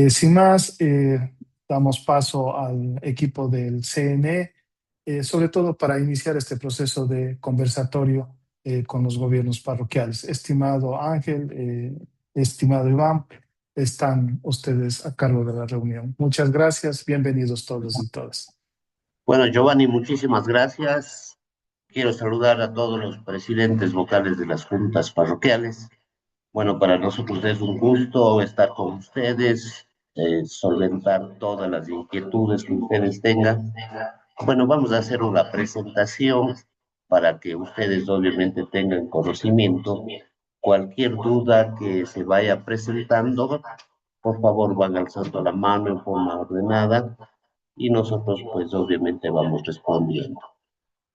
Sin más, damos paso al equipo del CNE, sobre todo para iniciar este proceso de conversatorio con los gobiernos parroquiales. Estimado Ángel, estimado Iván, están ustedes a cargo de la reunión. Muchas gracias, bienvenidos todos y todas. Bueno, Giovanni, muchísimas gracias. Quiero saludar a todos los presidentes vocales de las juntas parroquiales. Bueno, para nosotros es un gusto estar con ustedes, solventar todas las inquietudes que ustedes tengan. Bueno, vamos a hacer una presentación para que ustedes obviamente tengan conocimiento. Cualquier duda que se vaya presentando, por favor, van alzando la mano en forma ordenada y nosotros pues obviamente vamos respondiendo.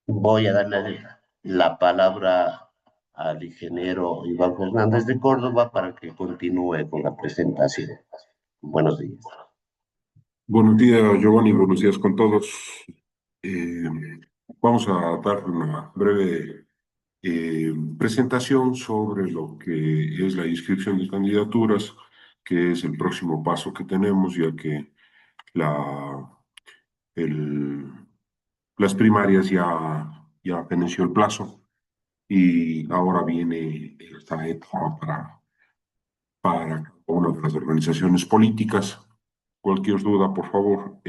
Voy a darle la palabra al ingeniero Iván Fernández de Córdoba para que continúe con la presentación. Buenos días. Buenos días, Giovanni, buenos días con todos. Eh, Vamos a dar una breve presentación sobre lo que es la inscripción de candidaturas, que es el próximo paso que tenemos, ya que la, el- las primarias ya venció el plazo y ahora viene esta etapa para cada una de las organizaciones políticas. Cualquier duda, por favor,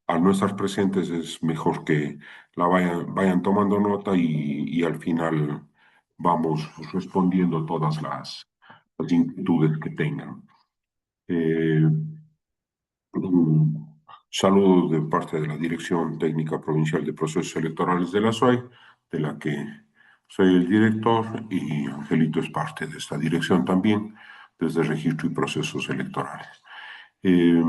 al no estar presentes es mejor que la vayan tomando nota y al final vamos respondiendo todas las inquietudes que tengan. Eh, un saludo de parte de la Dirección Técnica Provincial de Procesos Electorales de la SUAY, de la que soy el director, y Angelito es parte de esta dirección también, desde Registro y Procesos Electorales. Eh,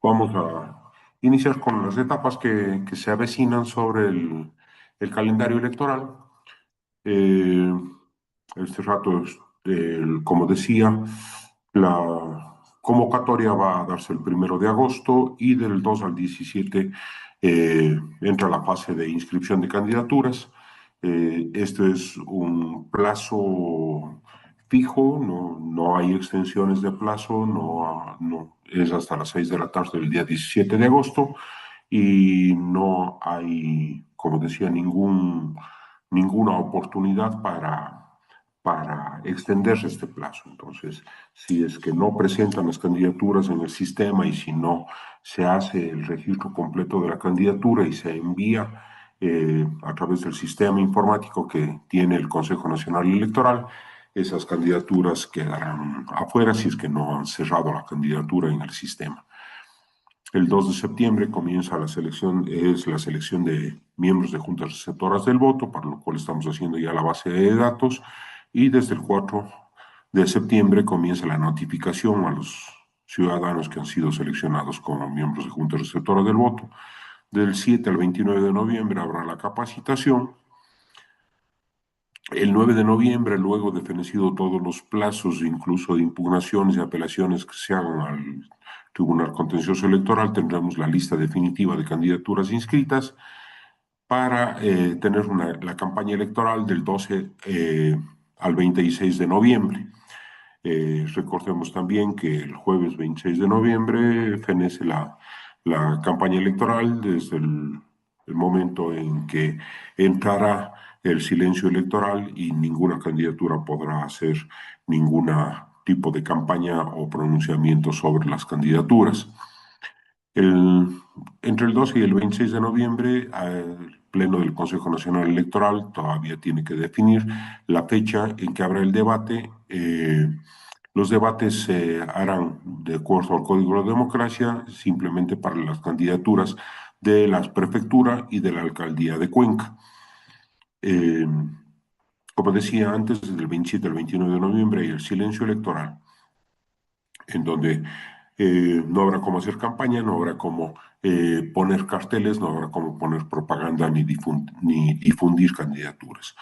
Vamos a iniciar con las etapas que se avecinan sobre el calendario electoral. Eh, este rato, como decía, la convocatoria va a darse el 1 de agosto y del 2 al 17 entra la fase de inscripción de candidaturas. Este es un plazo fijo, no hay extensiones de plazo, no, es hasta las 6 de la tarde del día 17 de agosto y no hay, como decía, ninguna oportunidad para extenderse este plazo. Entonces, si es que no presentan las candidaturas en el sistema y si no se hace el registro completo de la candidatura y se envía a través del sistema informático que tiene el Consejo Nacional Electoral, esas candidaturas quedarán afuera si es que no han cerrado la candidatura en el sistema. El 2 de septiembre comienza es la selección de miembros de juntas receptoras del voto, para lo cual estamos haciendo ya la base de datos, y desde el 4 de septiembre comienza la notificación a los ciudadanos que han sido seleccionados como miembros de juntas receptoras del voto. Del 7 al 29 de noviembre habrá la capacitación. El 9 de noviembre, luego de fenecido todos los plazos, incluso de impugnaciones y apelaciones que se hagan al Tribunal Contencioso Electoral, tendremos la lista definitiva de candidaturas inscritas para tener la campaña electoral del 12 al 26 de noviembre. Recordemos también que el jueves 26 de noviembre fenece la campaña electoral desde el momento en que entrará el silencio electoral y ninguna candidatura podrá hacer ningún tipo de campaña o pronunciamiento sobre las candidaturas. Entre el 12 y el 26 de noviembre, el Pleno del Consejo Nacional Electoral todavía tiene que definir la fecha en que habrá el debate. Los debates se harán de acuerdo al Código de Democracia, simplemente para las candidaturas de la prefectura y de la alcaldía de Cuenca. Eh, Como decía antes, desde el 27 al 29 de noviembre hay el silencio electoral, en donde no habrá cómo hacer campaña, no habrá cómo poner carteles, no habrá cómo poner propaganda ni difundir candidaturas.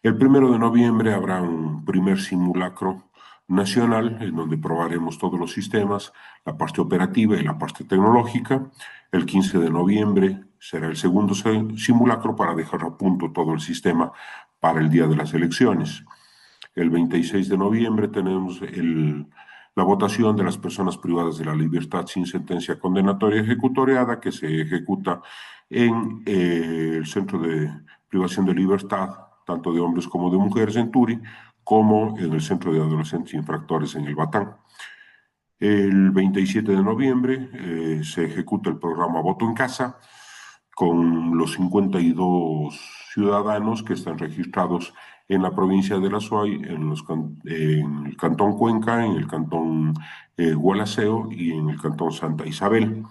El 1 de noviembre habrá un primer simulacro nacional en donde probaremos todos los sistemas, la parte operativa y la parte tecnológica. El 15 de noviembre será el segundo simulacro para dejar a punto todo el sistema para el día de las elecciones. El 26 de noviembre tenemos la votación de las personas privadas de la libertad sin sentencia condenatoria ejecutoriada, que se ejecuta en el Centro de Privación de Libertad, tanto de hombres como de mujeres en Turi, como en el Centro de Adolescentes Infractores en el Batán. El 27 de noviembre se ejecuta el programa Voto en Casa con los 52 ciudadanos que están registrados en la provincia de La Suay, en el cantón Cuenca, en el cantón Gualaceo y en el cantón Santa Isabel.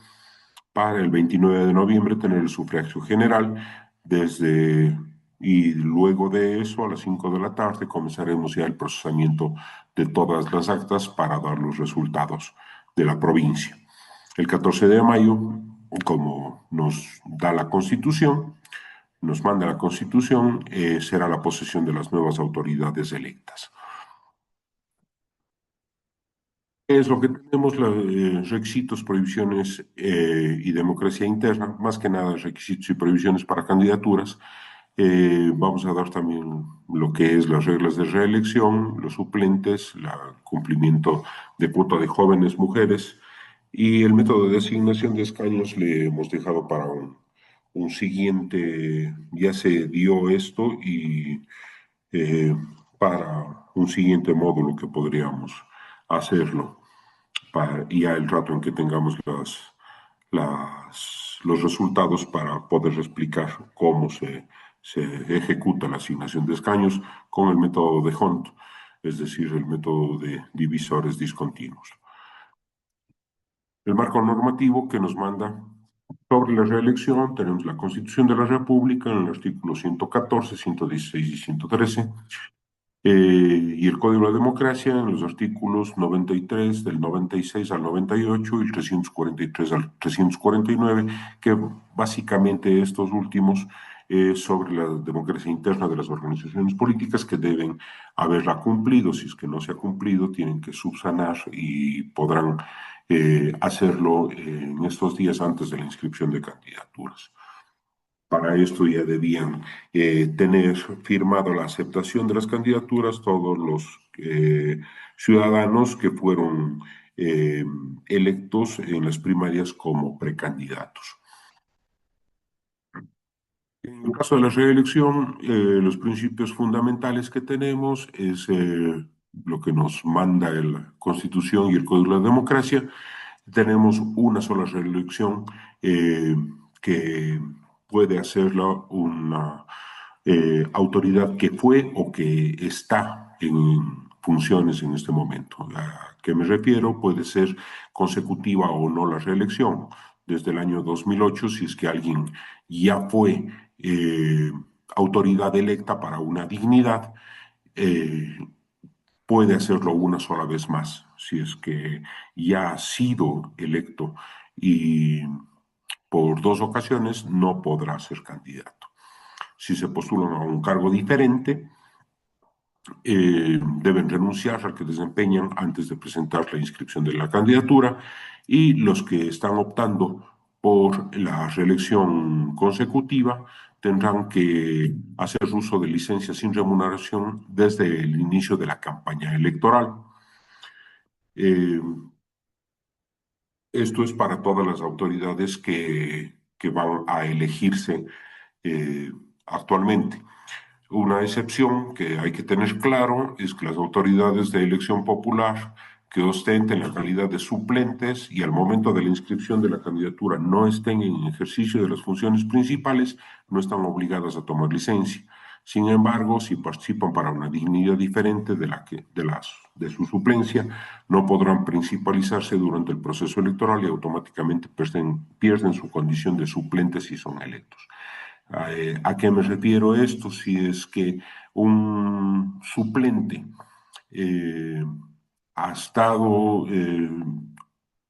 Para el 29 de noviembre tener el sufragio general y luego de eso, a las 5 de la tarde, comenzaremos ya el procesamiento de todas las actas para dar los resultados de la provincia. El 14 de mayo, como nos da la Constitución, nos manda la Constitución, será la posesión de las nuevas autoridades electas. Es lo que tenemos, requisitos, prohibiciones y democracia interna, más que nada requisitos y prohibiciones para candidaturas. Vamos a dar también lo que es las reglas de reelección, los suplentes, el cumplimiento de cuota de jóvenes mujeres y el método de asignación de escaños le hemos dejado para un siguiente, ya se dio esto y eh, para un siguiente módulo que podríamos hacerlo ya el rato en que tengamos los resultados para poder explicar cómo se ejecuta la asignación de escaños con el método de Hunt, es decir, el método de divisores discontinuos. El marco normativo que nos manda sobre la reelección, tenemos la Constitución de la República en el artículo 114, 116 y 113, y el Código de Democracia en los artículos 93, del 96 al 98 y el 343 al 349, que básicamente estos últimos sobre la democracia interna de las organizaciones políticas que deben haberla cumplido. Si es que no se ha cumplido, tienen que subsanar y podrán hacerlo en estos días antes de la inscripción de candidaturas. Para esto ya debían tener firmado la aceptación de las candidaturas todos los ciudadanos que fueron electos en las primarias como precandidatos. En el caso de la reelección, los principios fundamentales que tenemos es lo que nos manda la Constitución y el Código de Democracia. Tenemos una sola reelección que puede hacerlo una autoridad que fue o que está en funciones en este momento. ¿A qué me refiero? Puede ser consecutiva o no la reelección. Desde el año 2008, si es que alguien ya fue autoridad electa para una dignidad, eh, puede hacerlo una sola vez más, si es que ya ha sido electo y por 2 ocasiones no podrá ser candidato. Si se postulan a un cargo diferente, deben renunciar al que desempeñan antes de presentar la inscripción de la candidatura y los que están optando por la reelección consecutiva tendrán que hacer uso de licencias sin remuneración desde el inicio de la campaña electoral. Esto es para todas las autoridades que van a elegirse actualmente. Una excepción que hay que tener claro es que las autoridades de elección popular que ostenten la calidad de suplentes y al momento de la inscripción de la candidatura no estén en ejercicio de las funciones principales, no están obligadas a tomar licencia. Sin embargo, si participan para una dignidad diferente de su suplencia, no podrán principalizarse durante el proceso electoral y automáticamente pierden su condición de suplentes si son electos. ¿A qué me refiero esto? Si es que un suplente ha estado,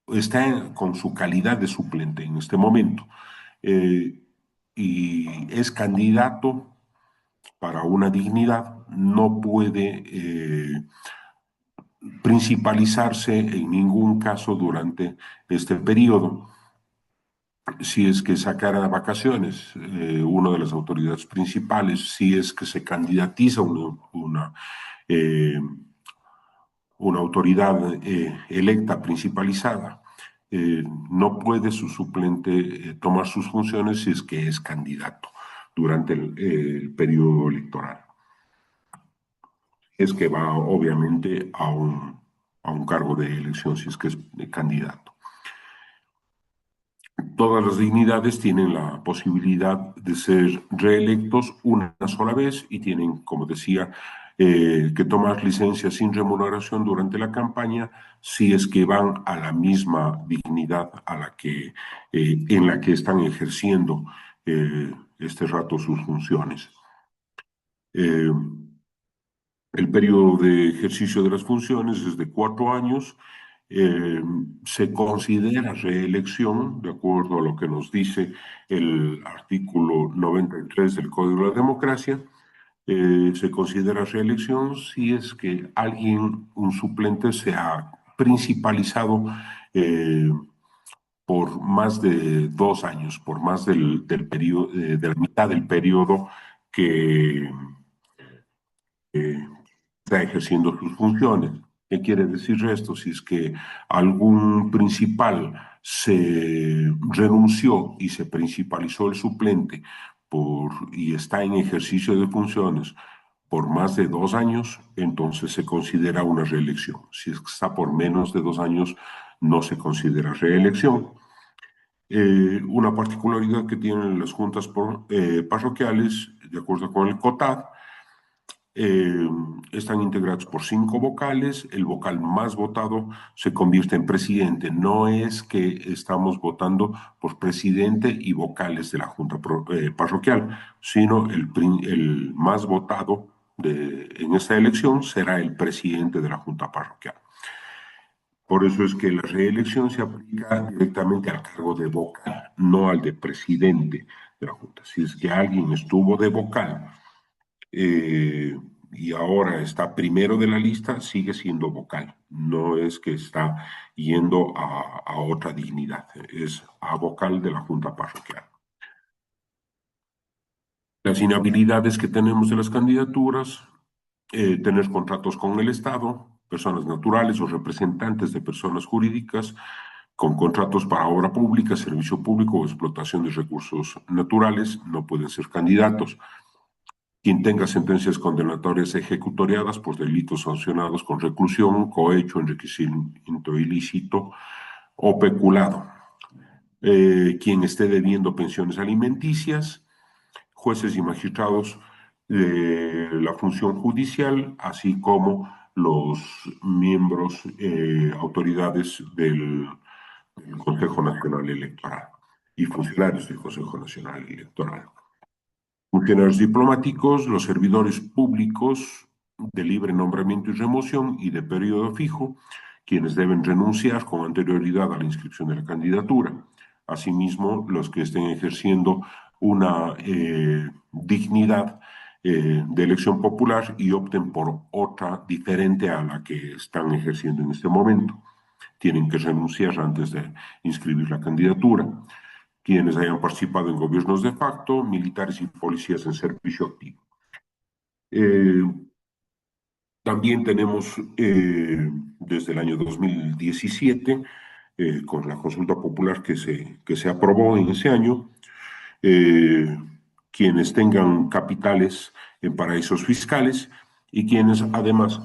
está con su calidad de suplente en este momento y es candidato para una dignidad, no puede principalizarse en ningún caso durante este periodo. Si es que sacara vacaciones, una de las autoridades principales, si es que se candidatiza eh, una autoridad electa, principalizada, no puede su suplente tomar sus funciones si es que es candidato durante el periodo electoral. Es que va obviamente a un cargo de elección si es que es candidato. Todas las dignidades tienen la posibilidad de ser reelectos una sola vez y tienen, como decía, que tomar licencia sin remuneración durante la campaña si es que van a la misma dignidad a la que, en la que están ejerciendo este rato sus funciones. El periodo de ejercicio de las funciones es de 4 años. Se considera reelección, de acuerdo a lo que nos dice el artículo 93 del Código de la Democracia. Se considera reelección si es que alguien, un suplente, se ha principalizado por más de 2 años, por más del periodo, de la mitad del periodo que está ejerciendo sus funciones. ¿Qué quiere decir esto? Si es que algún principal se renunció y se principalizó el suplente y está en ejercicio de funciones por más de 2 años, entonces se considera una reelección. Si es que está por menos de 2 años, no se considera reelección. Una particularidad que tienen las juntas parroquiales, de acuerdo con el COTAD, están integrados por 5 vocales. El vocal más votado se convierte en presidente. No es que estamos votando por presidente y vocales de la junta parroquial, sino el más votado en esta elección será el presidente de la junta parroquial. Por eso es que la reelección se aplica directamente al cargo de vocal, no al de presidente de la junta. Si es que alguien estuvo de vocal y ahora está primero de la lista, sigue siendo vocal. No es que está yendo a otra dignidad, es a vocal de la junta parroquial. Las inhabilidades que tenemos de las candidaturas, tener contratos con el Estado, personas naturales o representantes de personas jurídicas con contratos para obra pública, servicio público o explotación de recursos naturales, no pueden ser candidatos. Quien tenga sentencias condenatorias ejecutoriadas por delitos sancionados con reclusión, cohecho, enriquecimiento ilícito o peculado. Quien esté debiendo pensiones alimenticias, jueces y magistrados de la función judicial, así como los miembros, autoridades del Consejo Nacional Electoral y funcionarios del Consejo Nacional Electoral. Funcionarios diplomáticos, los servidores públicos de libre nombramiento y remoción y de periodo fijo, quienes deben renunciar con anterioridad a la inscripción de la candidatura. Asimismo, los que estén ejerciendo una dignidad de elección popular y opten por otra diferente a la que están ejerciendo en este momento. Tienen que renunciar antes de inscribir la candidatura. Quienes hayan participado en gobiernos de facto, militares y policías en servicio activo. También tenemos desde el año 2017, con la consulta popular que se aprobó en ese año, quienes tengan capitales en paraísos fiscales y quienes además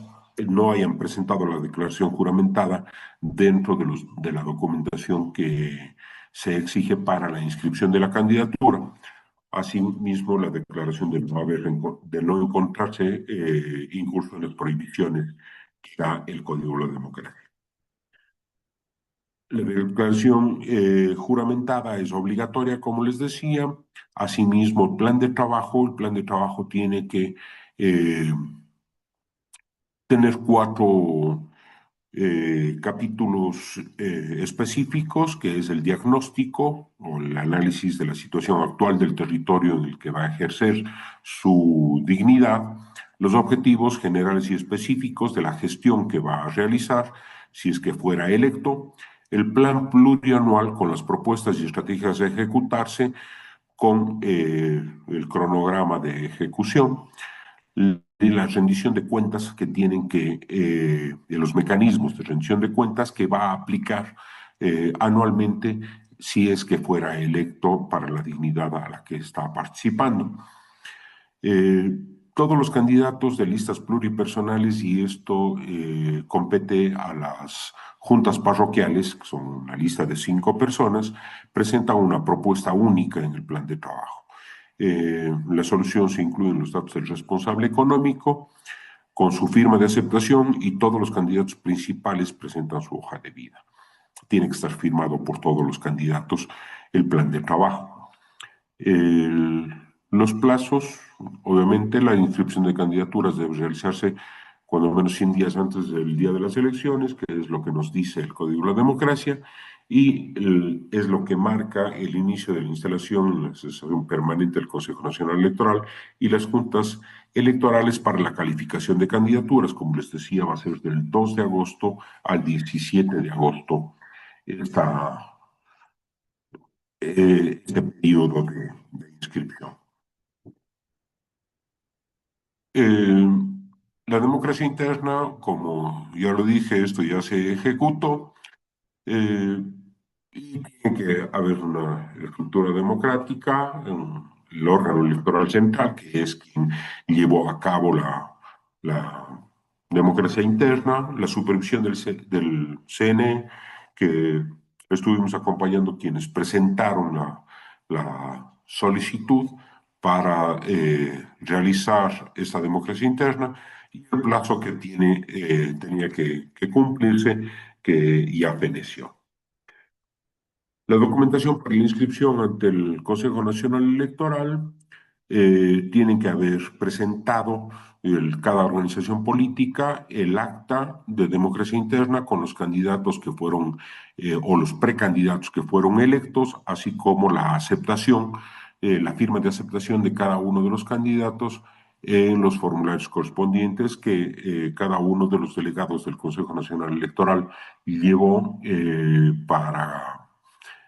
no hayan presentado la declaración juramentada dentro de la documentación que se exige para la inscripción de la candidatura. Asimismo, la declaración de no encontrarse incurso en las prohibiciones que da el Código de la Democracia. La declaración juramentada es obligatoria, como les decía. Asimismo, el plan de trabajo tiene que tener 4 capítulos específicos, que es el diagnóstico o el análisis de la situación actual del territorio en el que va a ejercer su dignidad, los objetivos generales y específicos de la gestión que va a realizar si es que fuera electo, el plan plurianual con las propuestas y estrategias a ejecutarse con el cronograma de ejecución, la rendición de cuentas que tienen que, de los mecanismos de rendición de cuentas que va a aplicar anualmente si es que fuera electo para la dignidad a la que está participando. Todos los candidatos de listas pluripersonales, y esto compete a las juntas parroquiales, que son una lista de 5 personas, presentan una propuesta única en el plan de trabajo. La solución se incluyen los datos del responsable económico, con su firma de aceptación, y todos los candidatos principales presentan su hoja de vida. Tiene que estar firmado por todos los candidatos el plan de trabajo. Los plazos, obviamente la inscripción de candidaturas debe realizarse cuando menos 100 días antes del día de las elecciones, que es lo que nos dice el Código de la Democracia, y es lo que marca el inicio de la instalación, la sesión permanente del Consejo Nacional Electoral y las juntas electorales para la calificación de candidaturas. Como les decía, va a ser del 2 de agosto al 17 de agosto este periodo de inscripción. La democracia interna, como ya lo dije, esto ya se ejecutó, y tiene que haber una estructura democrática, el órgano electoral central, que es quien llevó a cabo la democracia interna, la supervisión del CNE, que estuvimos acompañando quienes presentaron la solicitud para realizar esta democracia interna, y el plazo que tenía que cumplirse, que ya feneció. La documentación para la inscripción ante el Consejo Nacional Electoral tiene que haber presentado cada organización política el acta de democracia interna con los candidatos que fueron o los precandidatos que fueron electos, así como la aceptación, la firma de aceptación de cada uno de los candidatos en los formularios correspondientes que cada uno de los delegados del Consejo Nacional Electoral llevó para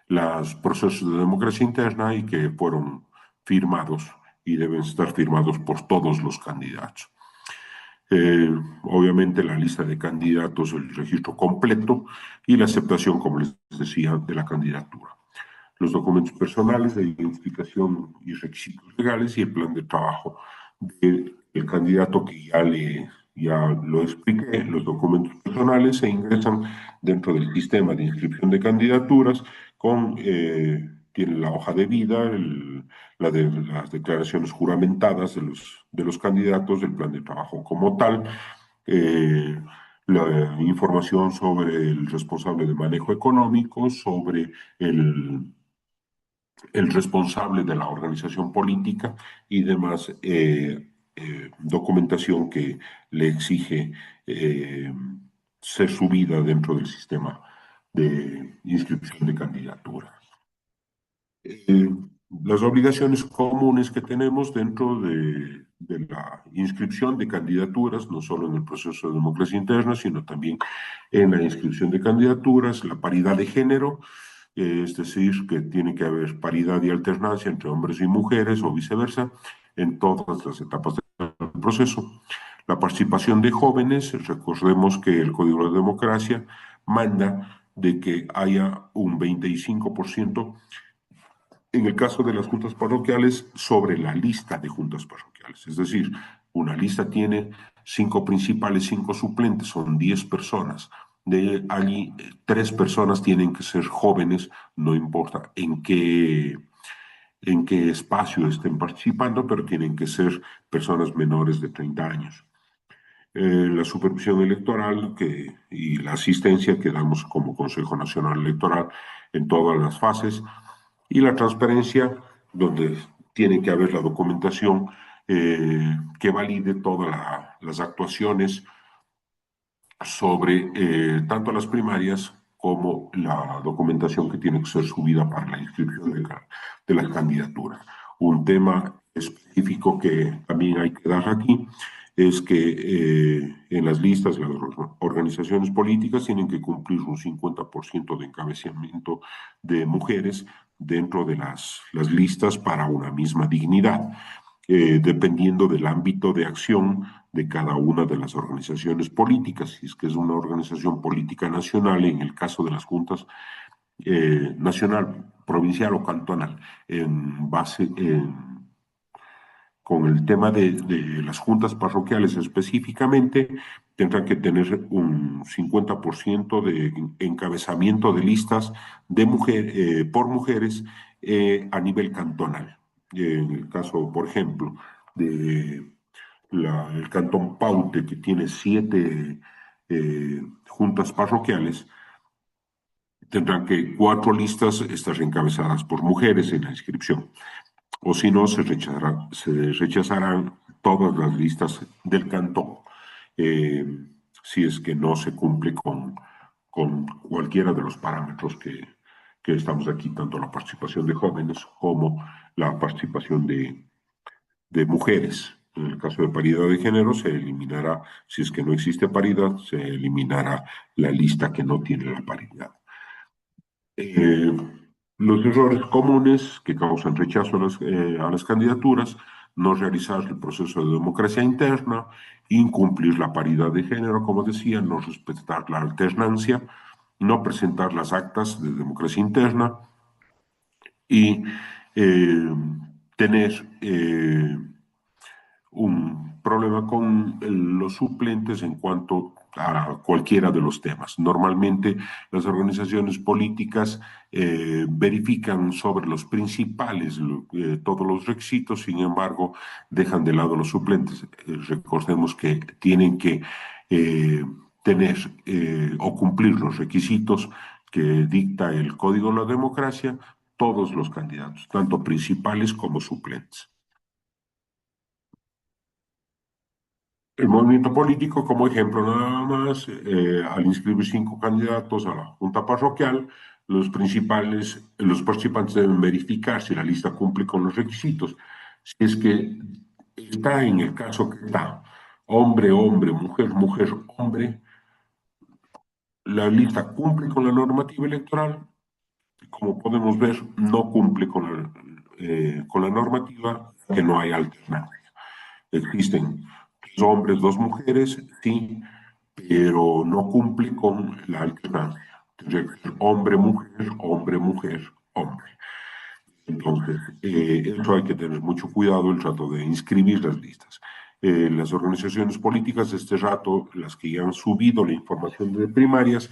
los procesos de democracia interna, y que fueron firmados y deben estar firmados por todos los candidatos. Obviamente la lista de candidatos, el registro completo y la aceptación, como les decía, de la candidatura. Los documentos personales de identificación y requisitos legales, y el plan de trabajo del candidato, que ya lo expliqué. Los documentos personales se ingresan dentro del sistema de inscripción de candidaturas tiene la hoja de vida, las declaraciones juramentadas de los candidatos, el plan de trabajo como tal, la información sobre el responsable de manejo económico, sobre el responsable de la organización política y demás documentación que le exige ser subida dentro del sistema de inscripción de candidaturas. Las obligaciones comunes que tenemos dentro de la inscripción de candidaturas, no solo en el proceso de democracia interna, sino también en la inscripción de candidaturas, la paridad de género, es decir, que tiene que haber paridad y alternancia entre hombres y mujeres o viceversa en todas las etapas del proceso. La participación de jóvenes, recordemos que el Código de Democracia manda de que haya un 25% en el caso de las juntas parroquiales sobre la lista de juntas parroquiales. Es decir, una lista tiene 5 principales, 5 suplentes, son 10 personas. De allí, 3 personas tienen que ser jóvenes, no importa en qué espacio estén participando, pero tienen que ser personas menores de 30 años. La supervisión electoral y la asistencia que damos como Consejo Nacional Electoral en todas las fases, y la transparencia, donde tiene que haber la documentación que valide todas las actuaciones sobre tanto las primarias como la documentación que tiene que ser subida para la inscripción de las candidaturas. Un tema específico que también hay que dar aquí es que en las listas las organizaciones políticas tienen que cumplir un 50% de encabezamiento de mujeres dentro de las listas para una misma dignidad. dependiendo del ámbito de acción de cada una de las organizaciones políticas. Si es que es una organización política nacional, en el caso de las juntas nacional, provincial o cantonal, en base, con el tema de las juntas parroquiales específicamente, tendrán que tener un 50% de encabezamiento de listas de por mujeres a nivel cantonal. En el caso, por ejemplo, de el cantón Paute, que tiene 7 juntas parroquiales, tendrán que 4 listas estar encabezadas por mujeres en la inscripción, o si no, se rechazarán todas las listas del cantón, eh, si es que no se cumple con cualquiera de los parámetros que estamos aquí, tanto la participación de jóvenes como la participación de mujeres. En el caso de paridad de género, se eliminará, si es que no existe paridad, se eliminará la lista que no tiene la paridad. Eh, los errores comunes que causan rechazo a las candidaturas: no realizar el proceso de democracia interna, incumplir la paridad de género, como decía, no respetar la alternancia, no presentar las actas de democracia interna y eh, tener un problema con los suplentes en cuanto a cualquiera de los temas. Normalmente las organizaciones políticas verifican sobre los principales todos los requisitos, sin embargo, dejan de lado los suplentes. Recordemos que tienen que tener o cumplir los requisitos que dicta el Código de la Democracia todos los candidatos, tanto principales como suplentes. El movimiento político, como ejemplo nada más, al inscribir 5 candidatos a la junta parroquial, los participantes deben verificar si la lista cumple con los requisitos. Si es que está en el caso que está hombre, hombre, mujer, mujer, hombre, la lista cumple con la normativa electoral. Como podemos ver, no cumple con la normativa, que no hay alternancia. Existen 2 hombres, 2 mujeres, sí, pero no cumple con la alternancia. Tendría que ser hombre, mujer, hombre, mujer, hombre. Entonces, eso hay que tener mucho cuidado el rato de inscribir las listas. Las organizaciones políticas de este rato, las que ya han subido la información de primarias,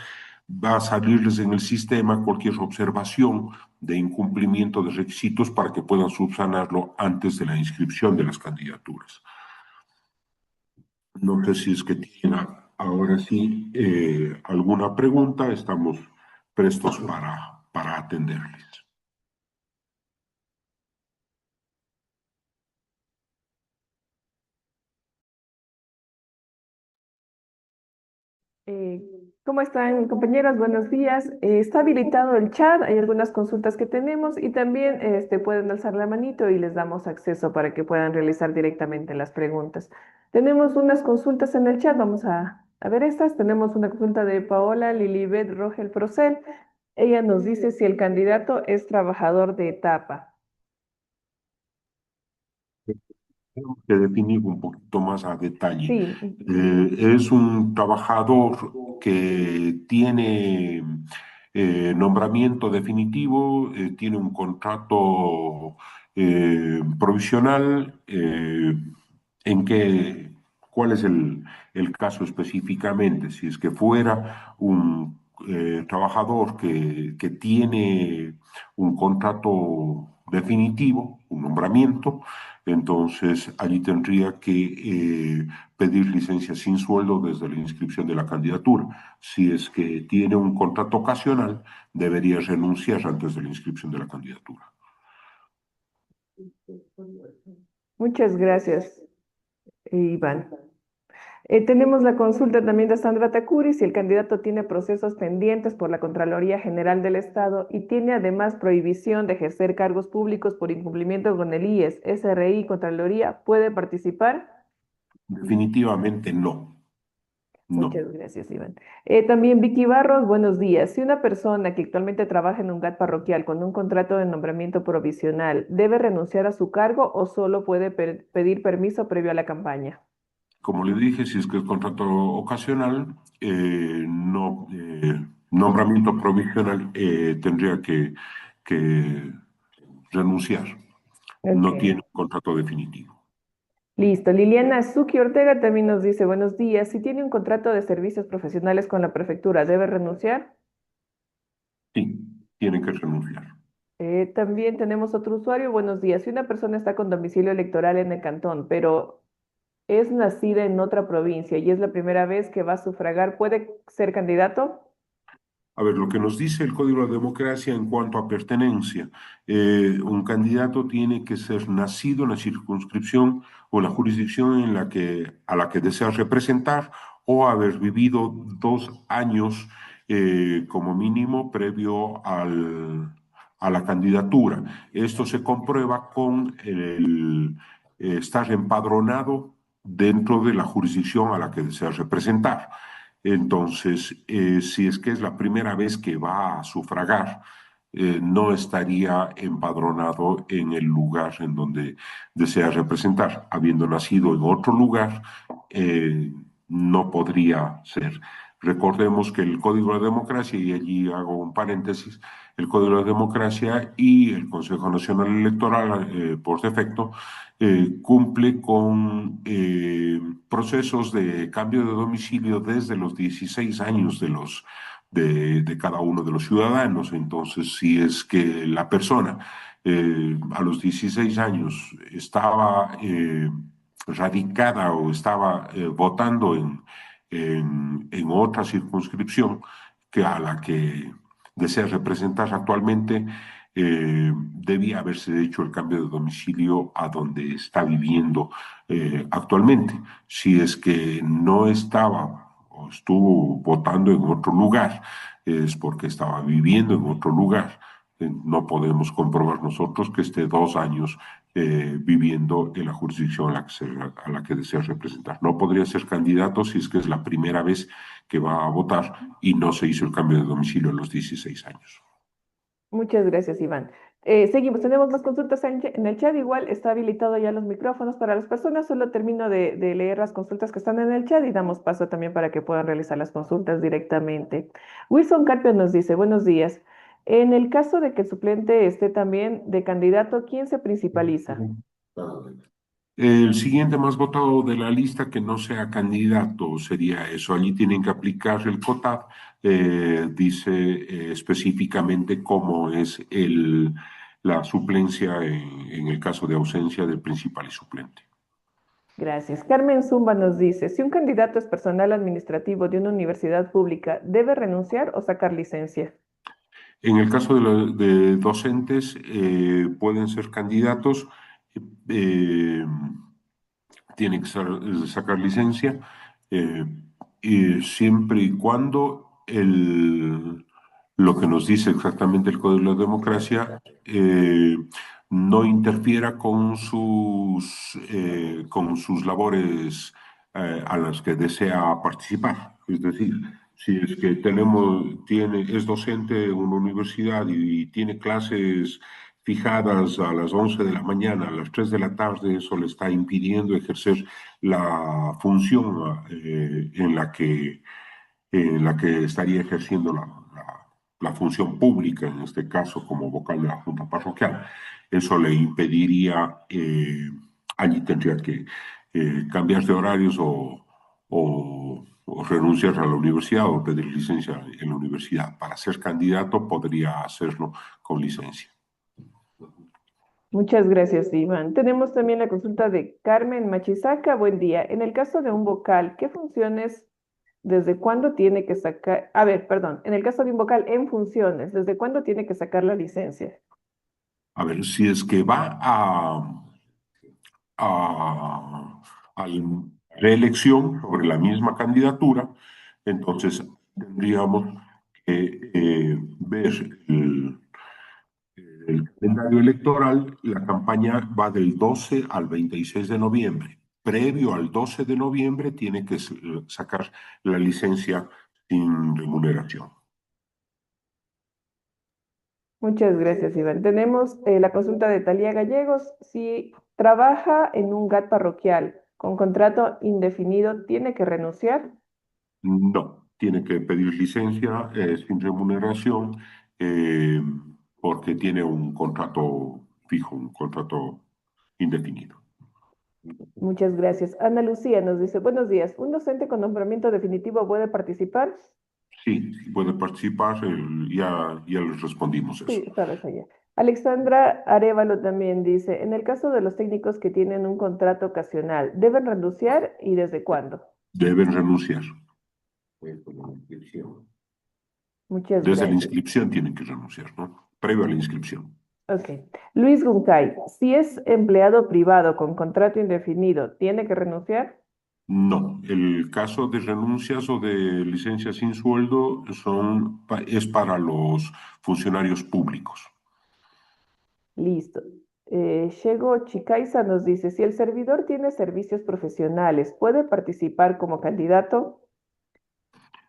va a salirles en el sistema cualquier observación de incumplimiento de requisitos para que puedan subsanarlo antes de la inscripción de las candidaturas. No sé si es que tienen ahora sí alguna pregunta, estamos prestos para atenderles. Eh, ¿Cómo están, compañeras? Buenos días. Está habilitado el chat, hay algunas consultas que tenemos y también pueden alzar la manito y les damos acceso para que puedan realizar directamente las preguntas. Tenemos unas consultas en el chat, vamos a ver estas. Tenemos una consulta de Paola Lilibet Rogel Procel. Ella nos dice si el candidato es trabajador de etapa. Tengo que definir un poquito más a detalle. Sí, Es un trabajador que tiene nombramiento definitivo, tiene un contrato provisional. ¿En qué, cuál es el caso específicamente? Si es que fuera un trabajador que tiene un contrato definitivo, un nombramiento, entonces allí tendría que pedir licencia sin sueldo desde la inscripción de la candidatura. Si es que tiene un contrato ocasional, debería renunciar antes de la inscripción de la candidatura. muchas gracias, Iván. Tenemos la consulta también de Sandra Tacuri, si el candidato tiene procesos pendientes por la Contraloría General del Estado y tiene además prohibición de ejercer cargos públicos por incumplimiento con el IES, SRI, Contraloría, ¿puede participar? Definitivamente no. No. Muchas gracias, Iván. También Vicky Barros, buenos días. Si una persona que actualmente trabaja en un GAT parroquial con un contrato de nombramiento provisional debe renunciar a su cargo o solo puede pedir permiso previo a la campaña. Como le dije, si es que es contrato ocasional, no, nombramiento provisional, tendría que renunciar. Ok. No tiene un contrato definitivo. Listo. Liliana Suki Ortega también nos dice, buenos días. Si tiene un contrato de servicios profesionales con la prefectura, ¿debe renunciar? Sí, tiene que renunciar. También tenemos otro usuario. Buenos días. Si una persona está con domicilio electoral en el cantón, pero es nacida en otra provincia y es la primera vez que va a sufragar, ¿puede ser candidato? A ver, lo que nos dice el Código de Democracia en cuanto a pertenencia, un candidato tiene que ser nacido en la circunscripción o la jurisdicción a la que desea representar o haber vivido 2 años como mínimo previo a la candidatura. Esto se comprueba con estar empadronado dentro de la jurisdicción a la que desea representar. Entonces, si es que es la primera vez que va a sufragar, no estaría empadronado en el lugar en donde desea representar. Habiendo nacido en otro lugar, no podría ser. Recordemos que el Código de Democracia, y allí hago un paréntesis, el Código de Democracia y el Consejo Nacional Electoral, por defecto, cumple con procesos de cambio de domicilio desde los 16 años de cada uno de los ciudadanos. Entonces, si es que la persona a los 16 años estaba radicada o estaba votando en otra circunscripción que a la que desea representar actualmente, debía haberse hecho el cambio de domicilio a donde está viviendo actualmente. Si es que no estaba o estuvo votando en otro lugar, es porque estaba viviendo en otro lugar. No podemos comprobar nosotros que esté 2 años viviendo en la jurisdicción a la que desea representar. No podría ser candidato si es que es la primera vez que va a votar y no se hizo el cambio de domicilio a los 16 años. Muchas gracias, Iván. Seguimos, tenemos más consultas en el chat. Igual está habilitado ya los micrófonos para las personas. Solo termino de leer las consultas que están en el chat y damos paso también para que puedan realizar las consultas directamente. Wilson Carpio nos dice, buenos días. En el caso de que el suplente esté también de candidato, ¿quién se principaliza? El siguiente más votado de la lista que no sea candidato sería eso. Allí tienen que aplicar el COTAD. Dice específicamente cómo es la suplencia en el caso de ausencia del principal y suplente. Gracias. Carmen Zumba nos dice, si un candidato es personal administrativo de una universidad pública, ¿debe renunciar o sacar licencia? En el caso de docentes, pueden ser candidatos, eh, tienen que sacar licencia, eh, y siempre y cuando lo que nos dice exactamente el Código de Democracia no interfiera con sus labores a las que desea participar. Es decir, si es que es docente en una universidad y tiene clases fijadas a las 11 de la mañana, a las 3 de la tarde, eso le está impidiendo ejercer la función en la que estaría ejerciendo la función pública, en este caso como vocal de la Junta Parroquial. Eso le impediría, allí tendría que cambiar de horarios o renunciar a la universidad o pedir licencia en la universidad. Para ser candidato podría hacerlo con licencia. Muchas gracias, Iván. Tenemos también la consulta de Carmen Machizaca. Buen día. En el caso de un vocal, ¿qué funciones, desde cuándo tiene que sacar? A ver, perdón. En el caso de un vocal en funciones, ¿desde cuándo tiene que sacar la licencia? A ver, si es que va a la reelección sobre la misma candidatura, entonces tendríamos que ver el calendario electoral. La campaña va del 12 al 26 de noviembre. previo al 12 de noviembre tiene que sacar la licencia sin remuneración. Muchas gracias, Iván. Tenemos la consulta de Talía Gallegos. Si trabaja en un GAT parroquial con contrato indefinido, ¿tiene que renunciar? No, tiene que pedir licencia sin remuneración eh, porque tiene un contrato fijo, un contrato indefinido. Muchas gracias. Ana Lucía nos dice, buenos días, ¿un docente con nombramiento definitivo puede participar? Sí, puede participar, ya les respondimos eso. Sí, sabes allá. Alexandra Arevalo también dice, en el caso de los técnicos que tienen un contrato ocasional, ¿deben renunciar y desde cuándo? Deben renunciar. Pues, por la inscripción. Muchas Desde la gracias. inscripción tienen que renunciar, ¿no? Previo a la inscripción. Ok. Luis Guncay, si es empleado privado con contrato indefinido, ¿tiene que renunciar? No, el caso de renuncias o de licencias sin sueldo es para los funcionarios públicos. Listo. Shego Chicaiza nos dice, si el servidor tiene servicios profesionales, ¿puede participar como candidato?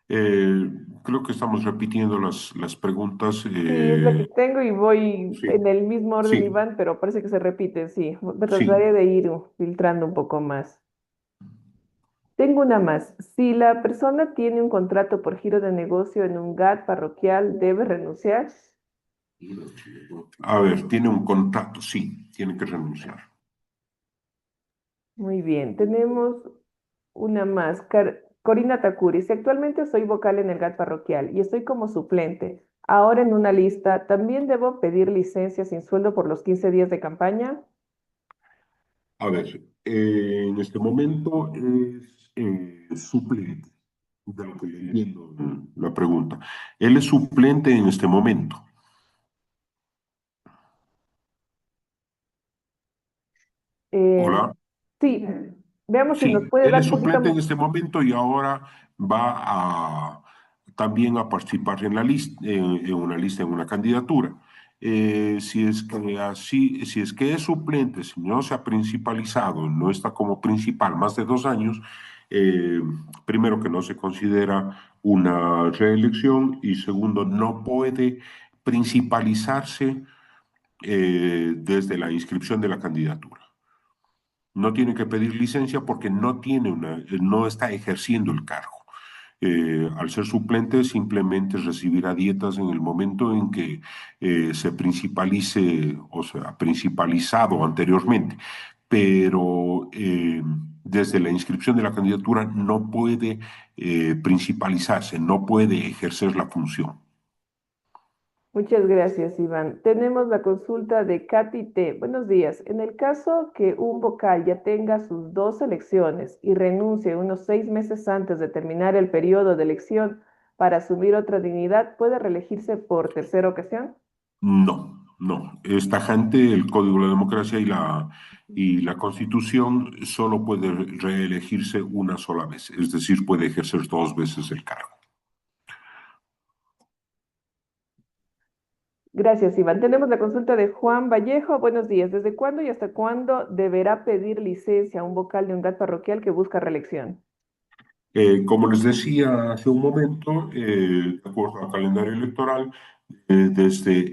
Eh, Creo que estamos repitiendo las preguntas. Sí, es la que tengo y voy Sí, en el mismo orden, sí, Iván, pero parece que se repiten, sí. sí. Trataré de ir filtrando un poco más. Tengo una más. Si la persona tiene un contrato por giro de negocio en un GAT parroquial, ¿debe renunciar? A ver, tiene un contrato, sí, tiene que renunciar. Muy bien. Tenemos una más. Corina Takuri. Si actualmente soy vocal en el GAT parroquial y estoy como suplente, ahora en una lista, ¿también debo pedir licencia sin sueldo por los 15 días de campaña? A ver, en este momento es suplente, de lo que le entiendo la pregunta. Él es suplente en este momento. Eh, Hola. sí, veamos si nos Sí, puede él dar es un poquito. suplente en este momento y ahora va también a participar en la lista, en una lista, en una candidatura. Si es que es suplente, si no se ha principalizado, no está como principal más de 2 años, eh, primero que no se considera una reelección y segundo, no puede principalizarse desde la inscripción de la candidatura. No tiene que pedir licencia porque no está ejerciendo el cargo. Al ser suplente, simplemente recibirá dietas en el momento en que se principalice o sea, principalizado anteriormente. Pero desde la inscripción de la candidatura no puede principalizarse, no puede ejercer la función. Muchas gracias, Iván. Tenemos la consulta de Katy T. Buenos días. En el caso que un vocal ya tenga sus dos elecciones y renuncie unos 6 meses antes de terminar el periodo de elección para asumir otra dignidad, ¿puede reelegirse por tercera ocasión? No, no. Es tajante el Código de la Democracia y la Constitución solo puede reelegirse una sola vez, es decir, puede ejercer 2 veces el cargo. Gracias, Iván. Tenemos la consulta de Juan Vallejo. Buenos días. ¿Desde cuándo y hasta cuándo deberá pedir licencia un vocal de un GAT parroquial que busca reelección? Como les decía hace un momento, de acuerdo al calendario electoral, desde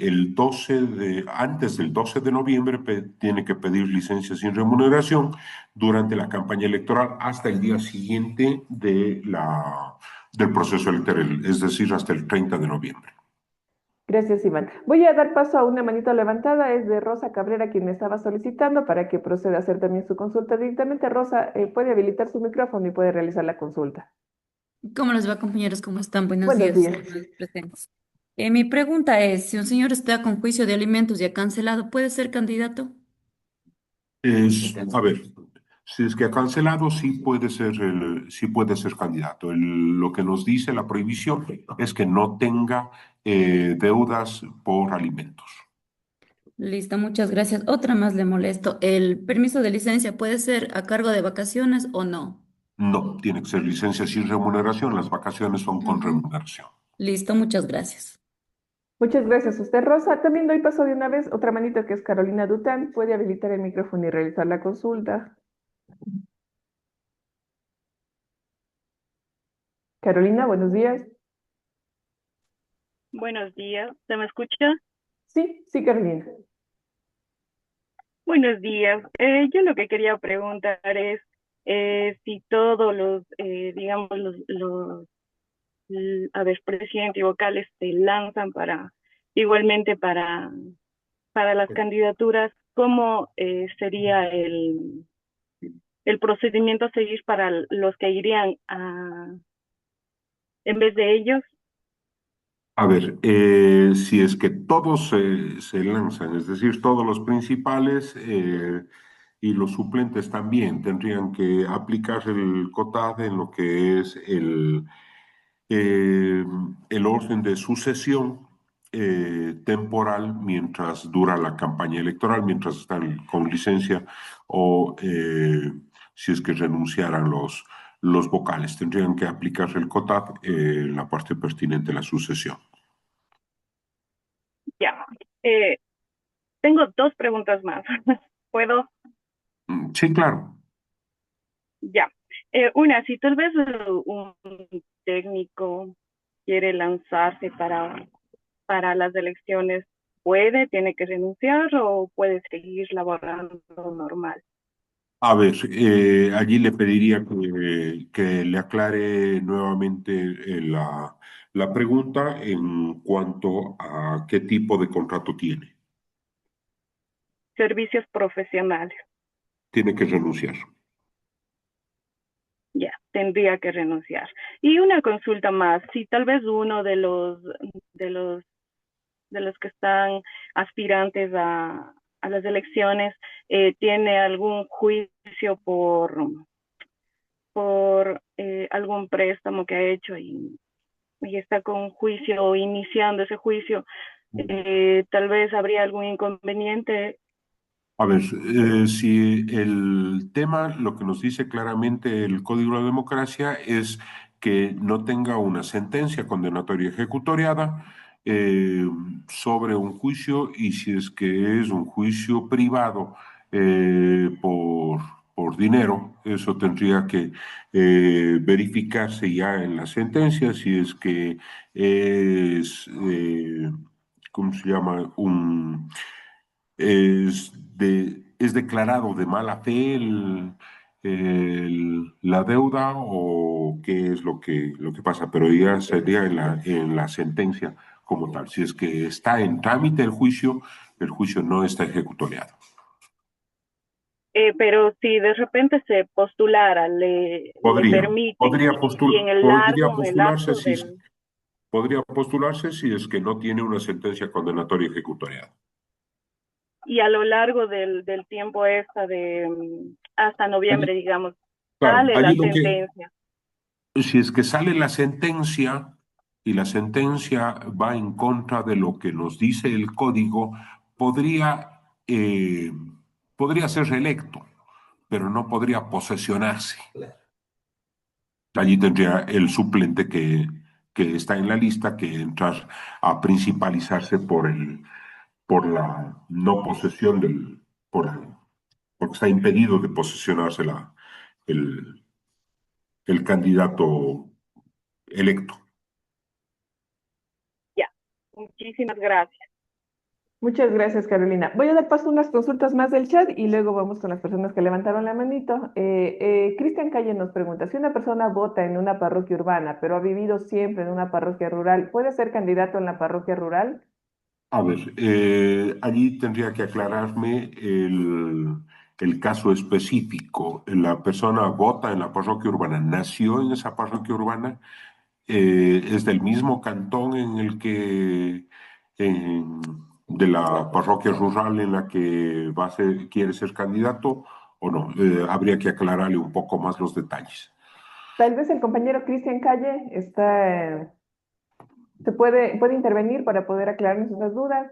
antes del 12 de noviembre tiene que pedir licencia sin remuneración durante la campaña electoral hasta el día siguiente del proceso electoral, es decir, hasta el 30 de noviembre. Gracias, Iván. Voy a dar paso a una manito levantada. Es de Rosa Cabrera quien me estaba solicitando para que proceda a hacer también su consulta directamente. Rosa, puede habilitar su micrófono y puede realizar la consulta. ¿Cómo les va, compañeros? ¿Cómo están? Buenos Buenos días, días. estimados presentes. Mi pregunta es, si un señor está con juicio de alimentos y ha cancelado, ¿puede ser candidato? A ver, si es que ha cancelado, sí puede ser candidato. Lo que nos dice la prohibición es que no tenga deudas por alimentos. Listo, muchas gracias. Otra más le molesto. ¿El permiso de licencia puede ser a cargo de vacaciones o no? No, tiene que ser licencia sin remuneración. Las vacaciones son con Ujú. remuneración. Listo, muchas gracias. Muchas gracias a usted, Rosa. También doy paso de una vez. Otra manito que es Carolina Dután. Puede habilitar el micrófono y realizar la consulta. Carolina, buenos días. Buenos días, ¿se me escucha? Sí, sí, Carolina. Buenos días. Yo lo que quería preguntar es si todos los, digamos, a ver, presidentes y vocales se lanzan igualmente para las candidaturas, ¿cómo sería el procedimiento a seguir para los que irían en vez de ellos? A ver, si es que todos se lanzan, es decir, todos los principales y los suplentes también tendrían que aplicar el COTAD en lo que es eh, el orden de sucesión temporal mientras dura la campaña electoral, mientras están con licencia o si es que renunciaran los vocales. Tendrían que aplicarse el COTAD en la parte pertinente de la sucesión. Ya. Eh, Tengo dos preguntas más. ¿Puedo? Sí, claro. Ya. Una, si tal vez un técnico quiere lanzarse para las elecciones, tiene que renunciar o puede seguir laborando normal. A ver, allí le pediría que le aclare nuevamente la pregunta en cuanto a qué tipo de contrato tiene. Servicios profesionales, Tiene que renunciar. ya, tendría que renunciar. Y una consulta más, si tal vez uno de los, de los que están aspirantes a las elecciones tiene algún juicio por algún préstamo que ha hecho y está con juicio o iniciando ese juicio, tal vez habría algún inconveniente. A ver, si el tema, lo que nos dice claramente el Código de la Democracia es que no tenga una sentencia condenatoria ejecutoriada eh, sobre un juicio y si es que es un juicio privado por dinero, eso tendría que verificarse ya en la sentencia, si es que es, ¿cómo se llama? Es declarado de mala fe la deuda o qué es lo que pasa, pero ya sería en la sentencia como tal. Si es que está en trámite el juicio no está ejecutoriado. Pero si de repente se postulara, le permiten, y en el lapso Podría postularse si es que no tiene una sentencia condenatoria ejecutoriada. y a lo largo del tiempo hasta Allí, noviembre, digamos, claro, sale la sentencia. si es que sale la sentencia y la sentencia va en contra de lo que nos dice el código, eh, podría ser reelecto, pero no podría posesionarse. Allí tendría el suplente que está en la lista que entrar a principalizarse por la no posesión porque está impedido de posesionarse el, el candidato electo. Ya, muchísimas gracias. Muchas gracias, Carolina. Voy a dar paso a unas consultas más del chat y luego vamos con las personas que levantaron la manito. Cristian Calle nos pregunta, si una persona vota en una parroquia urbana, pero ha vivido siempre en una parroquia rural, ¿puede ser candidato en la parroquia rural? A ver, allí tendría que aclararme el caso específico. La persona vota en la parroquia urbana, nació en esa parroquia urbana, es del mismo cantón en el de la parroquia rural en la que quiere ser candidato o no. Habría que aclararle un poco más los detalles. Tal vez el compañero Cristian Calle puede intervenir para poder aclararnos esas dudas.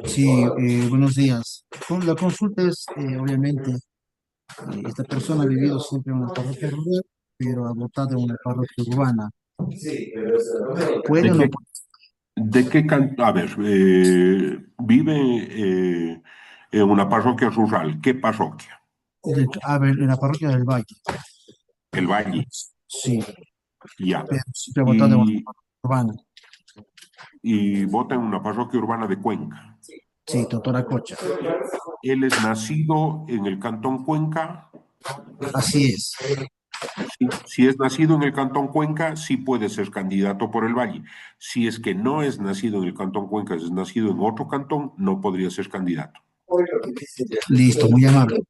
Sí, buenos días. La consulta es, obviamente, esta persona ha vivido siempre en una parroquia rural, pero ha votado en una parroquia urbana. ¿Puede ¿De o no qué, puede? A ver, vive en una parroquia rural. ¿Qué parroquia? A ver, en la parroquia del Valle, El Valle, sí, ya. pero siempre he votado en una Y, parroquia urbana, y vota en una parroquia urbana de Cuenca. sí, doctora Cocha. Él es nacido en el Cantón Cuenca. Así es. Si es nacido en el Cantón Cuenca, sí puede ser candidato por el Valle. Si es que no es nacido en el Cantón Cuenca, es nacido en otro cantón, no podría ser candidato. Listo, muy amable.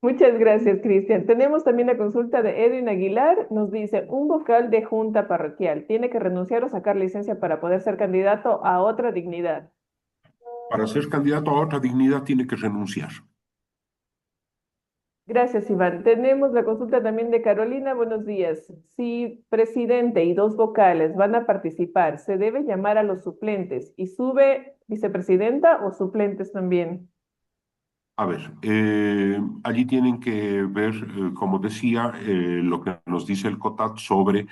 Muchas gracias, Cristian. Tenemos también la consulta de Edwin Aguilar. Nos dice, un vocal de junta parroquial tiene que renunciar o sacar licencia para poder ser candidato a otra dignidad. Para ser candidato a otra dignidad tiene que renunciar. Gracias, Iván. Tenemos la consulta también de Carolina. Buenos días. Si presidente y dos vocales van a participar, ¿se debe llamar a los suplentes y sube vicepresidenta o suplentes también? A ver, allí tienen que ver, como decía, lo que nos dice el COTAT sobre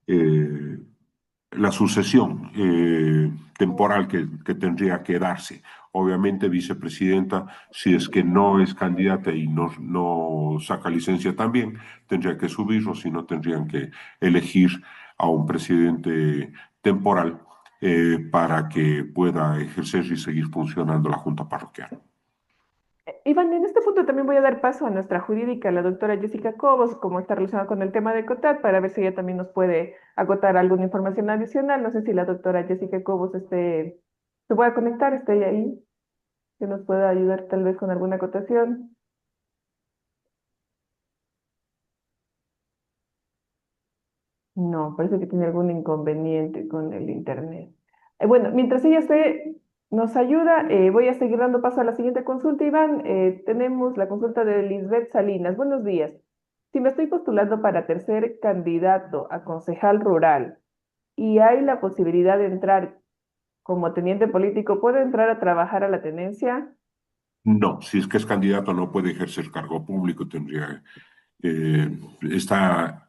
eh, la sucesión temporal que tendría que darse. Obviamente, vicepresidenta, si es que no es candidata y no saca licencia también, tendría que subir, o si no, tendrían que elegir a un presidente temporal para que pueda ejercer y seguir funcionando la Junta Parroquial. Iván, en este punto también voy a dar paso a nuestra jurídica, la doctora Jessica Cobos, como está relacionada con el tema de COTAD, para ver si ella también nos puede acotar alguna información adicional. No sé si la doctora Jessica Cobos se pueda conectar, esté ahí, que nos pueda ayudar tal vez con alguna acotación. No, parece que tiene algún inconveniente con el internet. Bueno, mientras nos ayuda, voy a seguir dando paso a la siguiente consulta, Iván. Tenemos la consulta de Lisbeth Salinas. Buenos días. Si me estoy postulando para tercer candidato a concejal rural y hay la posibilidad de entrar como teniente político, ¿puedo entrar a trabajar a la tenencia? No, si es que es candidato no puede ejercer cargo público,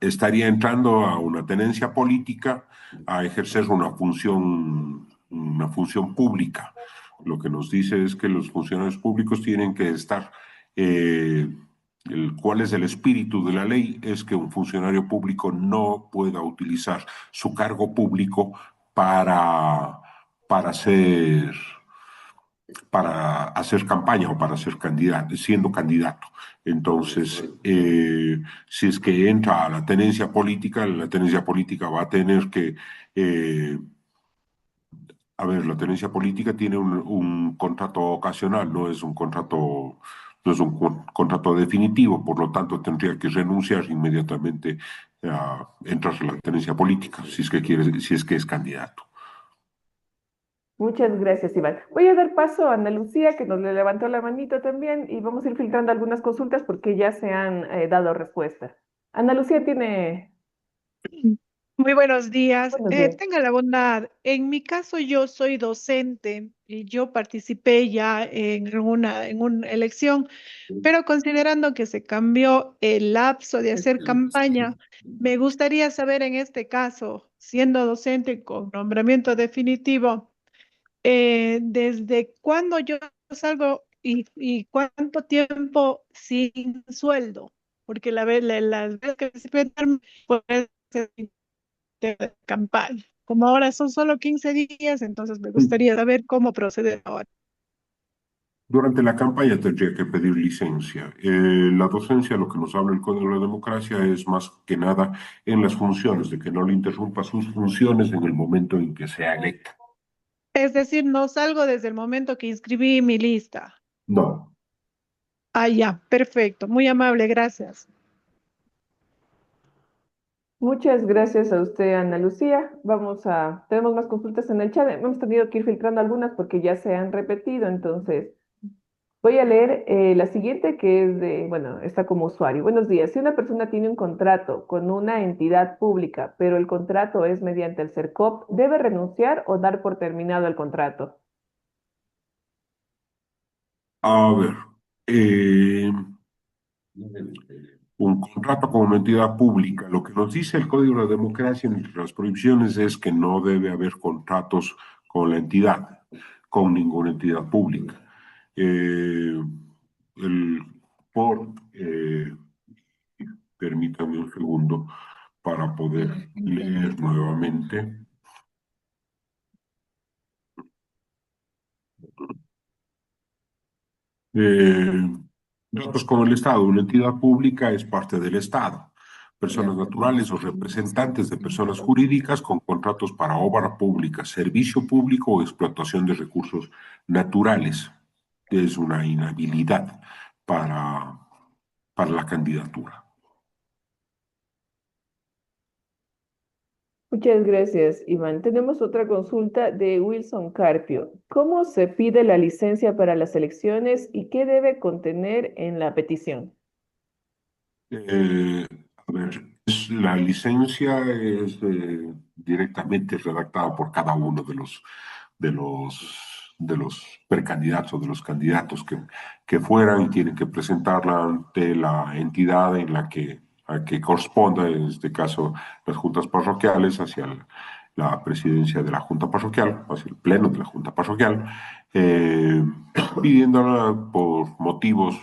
estaría entrando a una tenencia política a ejercer una función pública. Lo que nos dice es que los funcionarios públicos tienen que estar, ¿cuál es el espíritu de la ley? Es que un funcionario público no pueda utilizar su cargo público para ser para hacer campaña o para ser candidato, siendo candidato. Entonces, si es que entra a la tenencia política va a tener que, la tenencia política tiene un contrato ocasional, no es un contrato definitivo, por lo tanto tendría que renunciar inmediatamente a entrar a la tenencia política, si es que es candidato. Muchas gracias, Iván. Voy a dar paso a Ana Lucía, que nos le levantó la manito también, y vamos a ir filtrando algunas consultas porque ya se han dado respuesta. Ana Lucía tiene... Muy buenos días. Buenos días. Tenga la bondad. En mi caso, yo soy docente y yo participé ya en una elección, pero considerando que se cambió el lapso de hacer campaña, me gustaría saber en este caso, siendo docente con nombramiento definitivo, ¿desde cuándo yo salgo y cuánto tiempo sin sueldo? Porque las veces que participé puede ser de campaña. Como ahora son solo 15 días, entonces me gustaría saber cómo proceder ahora. Durante la campaña tendría que pedir licencia. La docencia, lo que nos habla el Código de la Democracia, es más que nada en las funciones, de que no le interrumpa sus funciones en el momento en que sea electa. Es decir, no salgo desde el momento que inscribí mi lista. No. Ah, ya, perfecto. Muy amable, gracias. Muchas gracias a usted, Ana Lucía. Tenemos más consultas en el chat. Hemos tenido que ir filtrando algunas porque ya se han repetido, entonces voy a leer la siguiente que bueno, está como usuario. Buenos días. Si una persona tiene un contrato con una entidad pública, pero el contrato es mediante el CERCOP, ¿debe renunciar o dar por terminado el contrato? A ver, un contrato con una entidad pública. Lo que nos dice el Código de la Democracia entre las prohibiciones es que no debe haber contratos con la entidad. con ninguna entidad pública. El por, permítame un segundo para poder leer nuevamente. Datos con el Estado. Una entidad pública es parte del Estado. Personas naturales o representantes de personas jurídicas con contratos para obra pública, servicio público o explotación de recursos naturales. Es una inhabilidad para la candidatura. Muchas gracias, Iván. Tenemos otra consulta de Wilson Carpio. ¿Cómo se pide la licencia para las elecciones y qué debe contener en la petición? A ver, la licencia es directamente redactada por cada uno de los precandidatos o de los candidatos que fueran y tienen que presentarla ante la entidad a que corresponda, en este caso las juntas parroquiales, hacia la presidencia de la junta parroquial, hacia el pleno de la junta parroquial, eh, pidiéndola por motivos,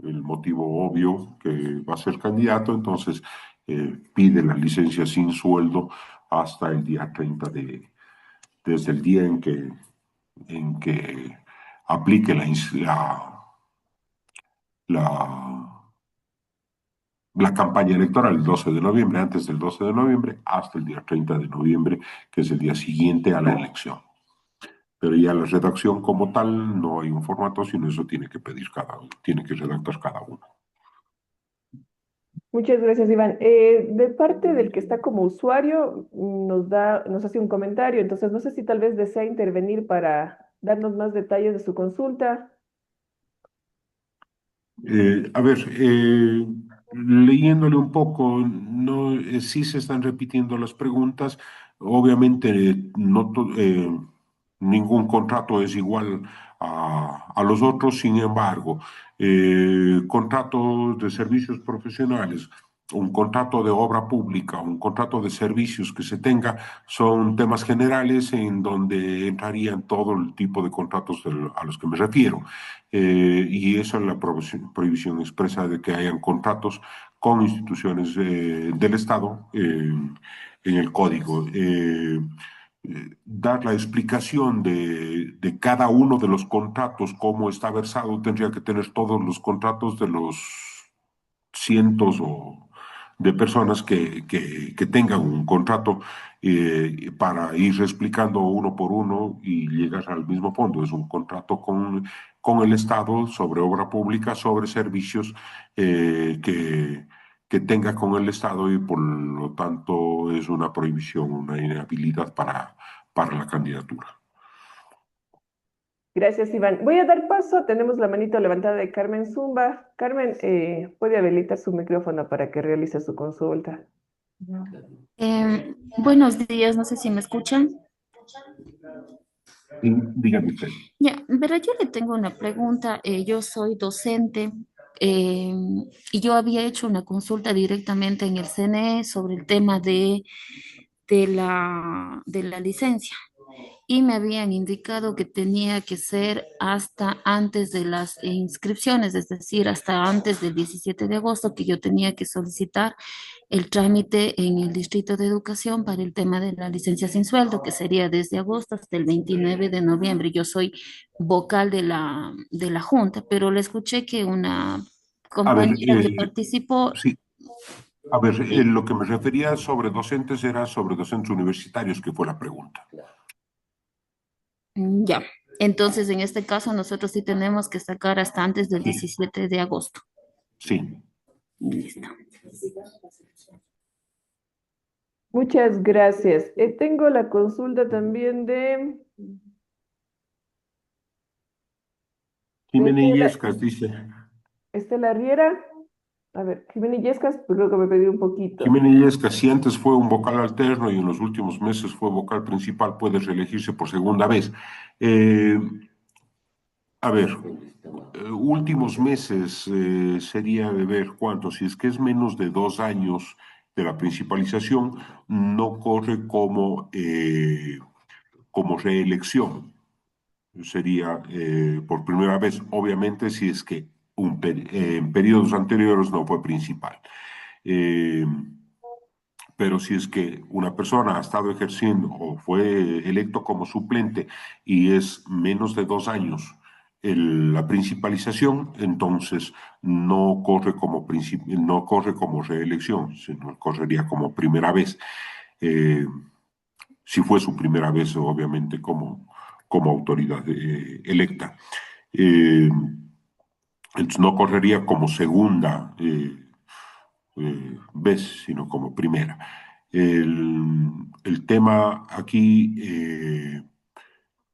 el motivo obvio que va a ser candidato, entonces pide la licencia sin sueldo hasta el día 30 desde el día en que aplique la campaña electoral, el 12 de noviembre, antes del 12 de noviembre, hasta el día 30 de noviembre, que es el día siguiente a la elección. Pero ya la redacción como tal no hay un formato, sino eso tiene que pedir tiene que redactar cada uno. Muchas gracias, Iván. De parte del que está como usuario, nos hace un comentario, entonces no sé si tal vez desea intervenir para darnos más detalles de su consulta. A ver, leyéndole un poco, no, sí se están repitiendo las preguntas. Obviamente, ningún contrato es igual a los otros, sin embargo, contratos de servicios profesionales, un contrato de obra pública, un contrato de servicios que se tenga, son temas generales en donde entrarían todo el tipo de contratos a los que me refiero. Y esa es la prohibición expresa de que hayan contratos con instituciones del Estado en el código. Dar la explicación de cada uno de los contratos, cómo está versado, tendría que tener todos los contratos de los cientos de personas que tengan un contrato para ir explicando uno por uno y llegar al mismo fondo. Es un contrato con el Estado sobre obra pública, sobre servicios que tenga con el Estado y por lo tanto es una prohibición, una inhabilidad para la candidatura. Gracias, Iván. Voy a dar paso. Tenemos la manito levantada de Carmen Zumba. Carmen, puede habilitar su micrófono para que realice su consulta. Buenos días, no sé si me escuchan. Dígame usted. Ya, verá, yo le tengo una pregunta. Yo soy docente y yo había hecho una consulta directamente en el CNE sobre el tema de la licencia y me habían indicado que tenía que ser hasta antes de las inscripciones, es decir, hasta antes del 17 de agosto que yo tenía que solicitar el trámite en el Distrito de Educación para el tema de la licencia sin sueldo, que sería desde agosto hasta el 29 de noviembre. Yo soy vocal de la Junta, pero le escuché que una A ver, compañera que participó. sí. A ver, lo que me refería sobre docentes era sobre docentes universitarios, que fue la pregunta. Ya, entonces en este caso nosotros sí tenemos que sacar hasta antes del 17 de agosto. Sí. Listo. Muchas gracias. Tengo la consulta también de Jiménez Illescas dice. Estela Riera. A ver, Jiménez Illescas, pues creo que me pedí un poquito. Jiménez Illescas, si antes fue un vocal alterno y en los últimos meses fue vocal principal, puede reelegirse por segunda vez. A ver, últimos meses sería de ver cuánto. Si es que es menos de 2 años de la principalización, no corre como reelección. sería por primera vez, obviamente, si es que en periodos anteriores no fue principal. Eh, pero si es que una persona ha estado ejerciendo o fue electo como suplente y es menos de 2 años la principalización, entonces no corre como reelección, sino correría como primera vez. Eh, si fue su primera vez, obviamente, como autoridad electa. Eh, entonces no correría como segunda vez, sino como primera. El tema aquí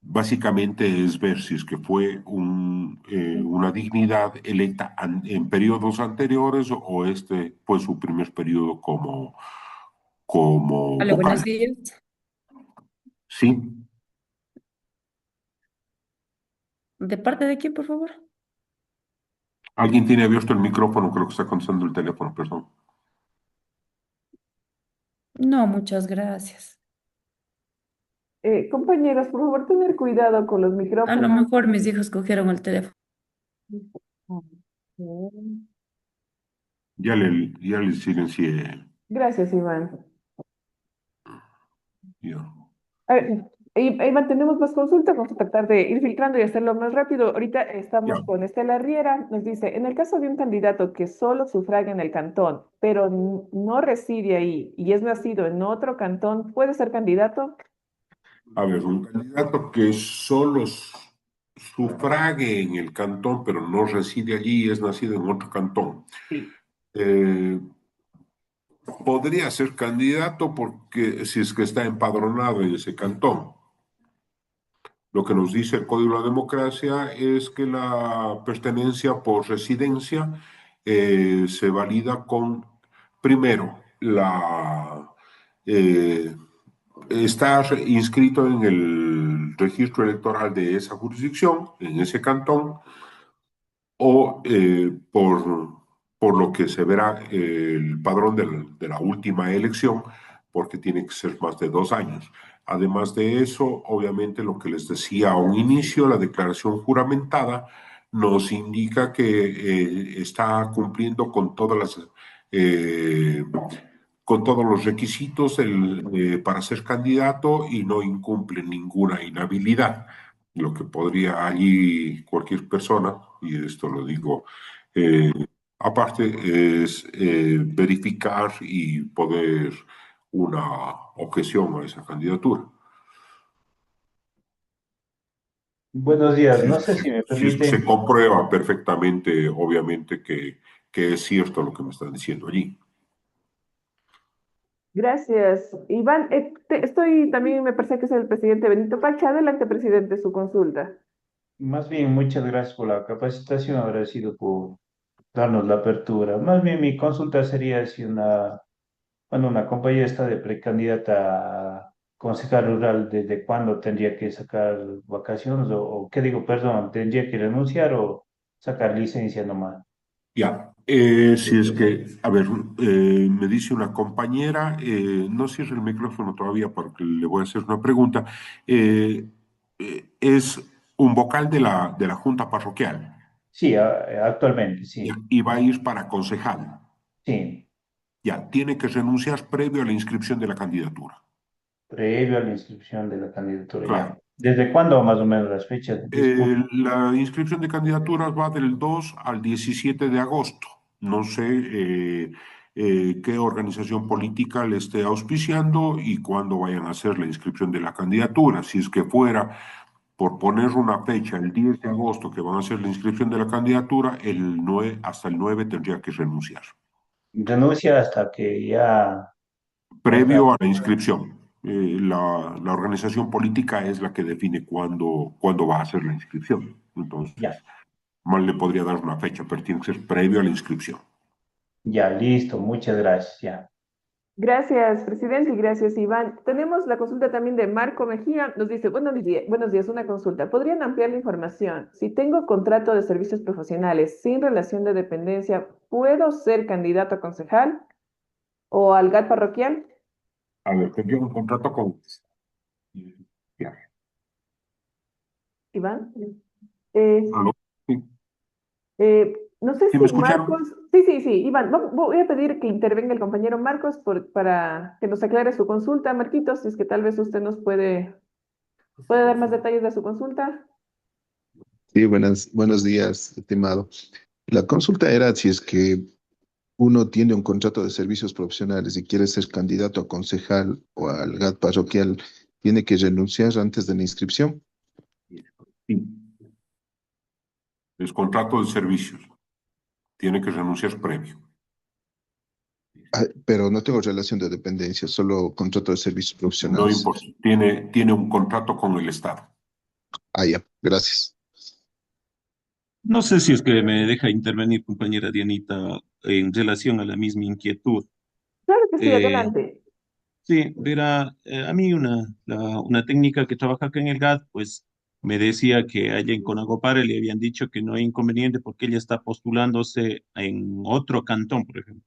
básicamente es ver si es que fue una dignidad electa en periodos anteriores o este fue su primer periodo como Hola, buenos vocal. días. Sí, ¿De parte de quién, por favor? alguien tiene abierto el micrófono, creo que está contestando el teléfono, perdón. No, muchas gracias. Compañeros, por favor, tener cuidado con los A lo micrófonos. mejor mis hijos cogieron el teléfono. Ya le silencié. Gracias, Iván. Ya. A ver, Iván, tenemos más consultas, vamos a tratar de ir filtrando y hacerlo más rápido. Ahorita Ya. estamos con Estela Riera, nos dice, en el caso de un candidato que solo sufraga en el cantón, pero no reside ahí y es nacido en otro cantón, ¿puede ser candidato? A ver, un candidato que solo sufrague en el cantón, pero no reside allí y es nacido en otro cantón. Sí. Eh, Podría ser candidato porque si es que está empadronado en ese cantón. Lo que nos dice el Código de la Democracia es que la pertenencia por residencia se valida con, primero, eh, estar inscrito en el registro electoral de esa jurisdicción, en ese cantón, o por lo que se verá el padrón de la última elección, porque tiene que ser más de 2 años. Además de eso, obviamente lo que les decía a un inicio, la declaración juramentada nos indica que está cumpliendo eh, con todos los requisitos para ser candidato y no incumple ninguna inhabilidad. Lo que podría allí cualquier persona, y esto lo digo eh, aparte, es verificar y poder una objeción a esa candidatura. Buenos días, Si, no sé si me si es que se permiten. comprueba perfectamente, obviamente, que es cierto lo que me están diciendo allí. Gracias. Iván, estoy también, me parece que es el presidente Benito Pacha. Adelante, presidente, su consulta. Más bien, muchas gracias por la capacitación, agradecido por darnos la apertura. Más bien, mi consulta sería si una compañera está de precandidata a concejal rural, ¿desde cuándo tendría que sacar vacaciones? O qué digo, perdón, ¿tendría que renunciar o sacar licencia nomás? Ya, si es que, a ver, me dice una compañera, no cierre el micrófono todavía porque le voy a hacer una pregunta. eh, es un vocal de la Junta Parroquial, Sí, actualmente, ya, sí. y va a ir para concejal. Sí, Ya, tiene que renunciar previo a la inscripción de la candidatura. previo a la inscripción de la candidatura, ya. Claro. ¿Desde cuándo más o menos las fechas? Disculpe. La inscripción de candidaturas va del 2 al 17 de agosto. No sé qué organización política le esté auspiciando y cuándo vayan a hacer la inscripción de la candidatura. Si es que fuera, por poner una fecha, el 10 de agosto que van a hacer la inscripción de la candidatura, hasta el 9 tendría que renunciar, Renuncia hasta que ya, hasta, previo a la inscripción. La organización política es la que define cuándo va a hacer la inscripción. ya, Entonces, mal le podría dar una fecha, pero tiene que ser previo a la inscripción. ya, listo, muchas gracias, ya. Gracias, presidente, y gracias, Iván. Tenemos la consulta también de Marco Mejía. Nos dice, buenos días, una consulta. ¿Podrían ampliar la información? Si tengo contrato de servicios profesionales sin relación de dependencia, ¿puedo ser candidato a concejal o al GAT parroquial? A ver, tendría un contrato con... Ya. Iván. Eh, ¿Aló? Sí, no sé ¿sí si me escucharon? Marcos, sí, sí, sí, Iván, voy a pedir que intervenga el compañero Marcos para que nos aclare su consulta. Marquitos, si es que tal vez usted nos puede dar más detalles de su consulta. Sí, buenos días, estimado. La consulta era si es que uno tiene un contrato de servicios profesionales y quiere ser candidato a concejal o al GAT parroquial, ¿tiene que renunciar antes de la inscripción? Sí. Es contrato de servicios. Tiene que renunciar previo. Ah, pero no tengo relación de dependencia, solo contrato de servicios No profesionales. importa. Tiene un contrato con el Estado. Ah, ya, gracias. No sé si es que me deja intervenir, compañera Dianita, en relación a la misma inquietud. Claro que sí, Eh, adelante. sí, verá, a mí una técnica que trabaja acá en el GAT, pues me decía que allá en Conagopare le habían dicho que no hay inconveniente porque ella está postulándose en otro cantón, por ejemplo.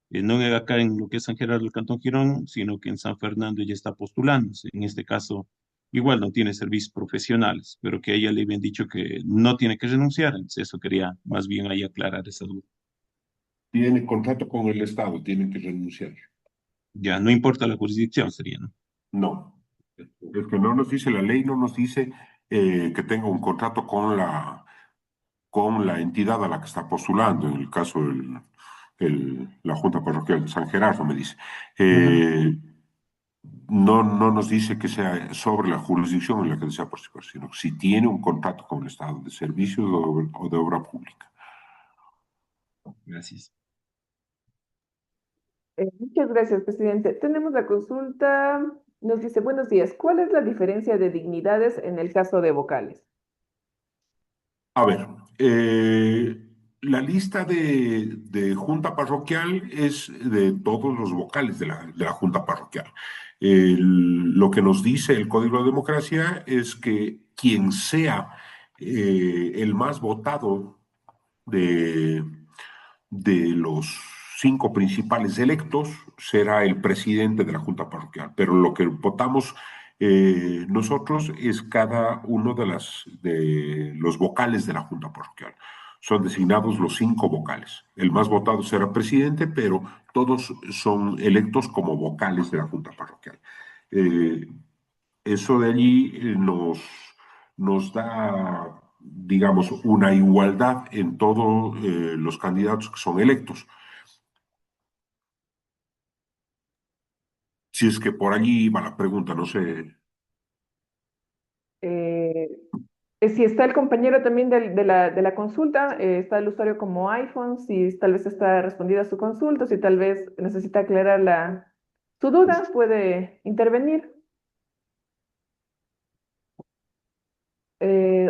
No acá en lo que es San Gerardo del Cantón Girón, sino que en San Fernando ella está postulándose. En este caso, igual no tiene servicios profesionales, pero que a ella le habían dicho que no tiene que renunciar. Entonces, eso quería más bien ahí aclarar esa duda. Tiene contrato con el Estado. Tiene que renunciar. Ya, no importa la jurisdicción, sería, ¿no? No. Es que no nos dice la ley, no nos dice que tenga un contrato con la entidad a la que está postulando, en el caso la Junta Parroquial de San Gerardo, me dice. Ujú. No nos dice que sea sobre la jurisdicción en la que desea participar, sino si tiene un contrato con el Estado de servicios o de obra pública. Gracias. Muchas gracias, presidente. Tenemos la consulta. Nos dice, buenos días, ¿cuál es la diferencia de dignidades en el caso de vocales? A ver, la lista de junta parroquial es de todos los vocales de la junta parroquial. Lo que nos dice el Código de Democracia es que quien sea el más votado de, de los cinco principales electos será el presidente de la junta parroquial. Pero lo que votamos nosotros es cada uno de los vocales de la junta parroquial. Son designados los cinco vocales. El más votado será presidente, pero todos son electos como vocales de la junta parroquial. Eh, Eso de allí nos da, digamos, una igualdad en todos los candidatos que son electos. Si es que por allí va la pregunta, no sé. Eh, si está el compañero también de la consulta, está el usuario como iPhone, si tal vez está respondida su consulta, si tal vez necesita aclarar su duda, puede intervenir.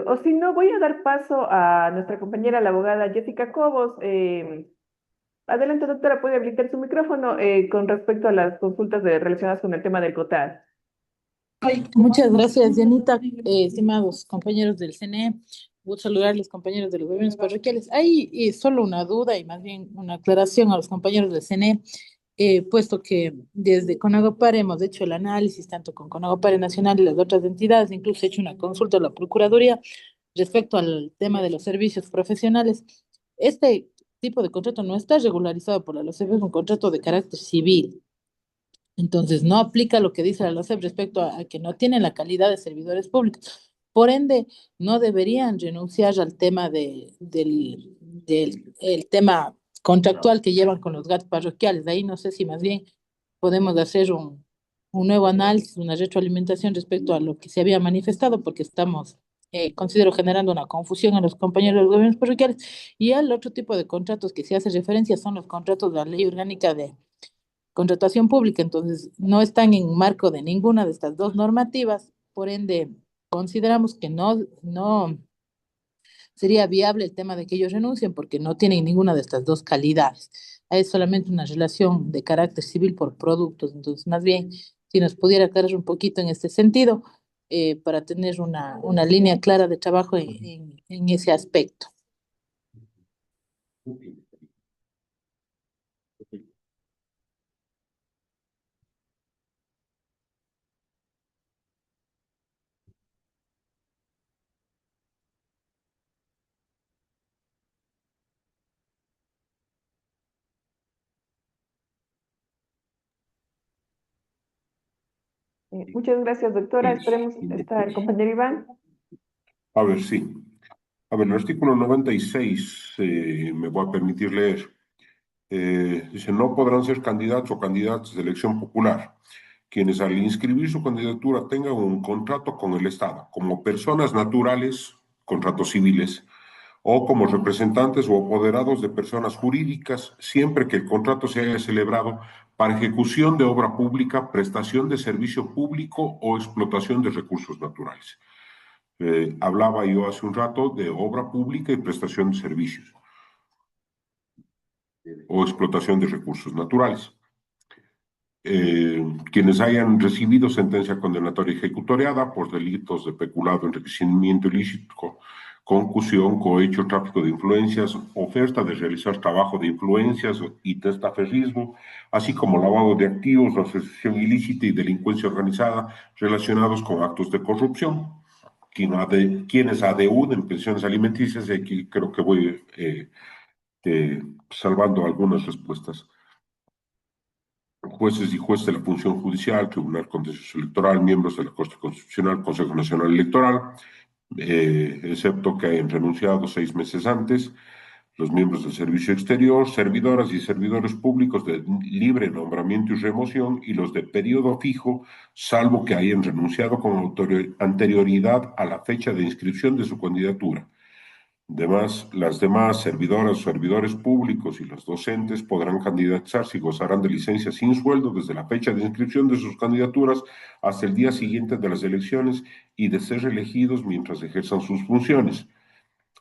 O si no, voy a dar paso a nuestra compañera, la abogada Jessica Cobos. Adelante, doctora, puede habilitar su micrófono con respecto a las consultas relacionadas con el tema del COTAD. Muchas gracias, Dianita. Estimados compañeros del CNE, gusto saludarles, compañeros de los gobiernos parroquiales. Hay solo una duda y más bien una aclaración a los compañeros del CNE, puesto que desde Conagopar hemos hecho el análisis, tanto con Conagopar Nacional y las otras entidades, incluso he hecho una consulta a la Procuraduría respecto al tema de los servicios profesionales. Este tipo de contrato no está regularizado por la LOCEP, es un contrato de carácter civil. Entonces, no aplica lo que dice la LOCEP respecto a que no tienen la calidad de servidores públicos. Por ende, no deberían renunciar al tema el tema contractual que llevan con los GAT parroquiales. De ahí no sé si más bien podemos hacer un nuevo análisis, una retroalimentación respecto a lo que se había manifestado, porque estamos, considero, generando una confusión a los compañeros de los gobiernos parroquiales. Y el otro tipo de contratos que se hace referencia son los contratos de la Ley Orgánica de Contratación Pública, entonces no están en marco de ninguna de estas dos normativas, por ende consideramos que no sería viable el tema de que ellos renuncien porque no tienen ninguna de estas dos calidades. Hay solamente una relación de carácter civil por productos, entonces más bien si nos pudiera aclarar un poquito en este sentido para tener una línea clara de trabajo en ese aspecto. Muchas gracias, doctora. Es Esperemos está el compañero Iván. A ver, sí. A ver, el artículo 96 me voy a permitir leer. Dice, no podrán ser candidatos o candidatas de elección popular quienes al inscribir su candidatura tengan un contrato con el Estado, como personas naturales, contratos civiles, o como representantes o apoderados de personas jurídicas, siempre que el contrato se haya celebrado para ejecución de obra pública, prestación de servicio público o explotación de recursos naturales. Hablaba yo hace un rato de obra pública y prestación de servicios o explotación de recursos naturales. Quienes hayan recibido sentencia condenatoria ejecutoriada por delitos de peculado, enriquecimiento ilícito, concusión, cohecho, tráfico de influencias, oferta de realizar trabajo de influencias y testaferrismo, así como lavado de activos, asociación ilícita y delincuencia organizada relacionados con actos de corrupción, quienes adeuden pensiones alimenticias, y aquí creo que voy salvando algunas respuestas. Jueces y jueces de la función judicial, Tribunal Contencioso Electoral, miembros de la Corte Constitucional, Consejo Nacional Electoral, excepto que hayan renunciado 6 meses antes, los miembros del Servicio Exterior, servidoras y servidores públicos de libre nombramiento y remoción, y los de periodo fijo, salvo que hayan renunciado con anterioridad a la fecha de inscripción de su candidatura. Las demás servidoras o servidores públicos y los docentes podrán candidatarse y gozarán de licencia sin sueldo desde la fecha de inscripción de sus candidaturas hasta el día siguiente de las elecciones y de ser elegidos mientras ejerzan sus funciones.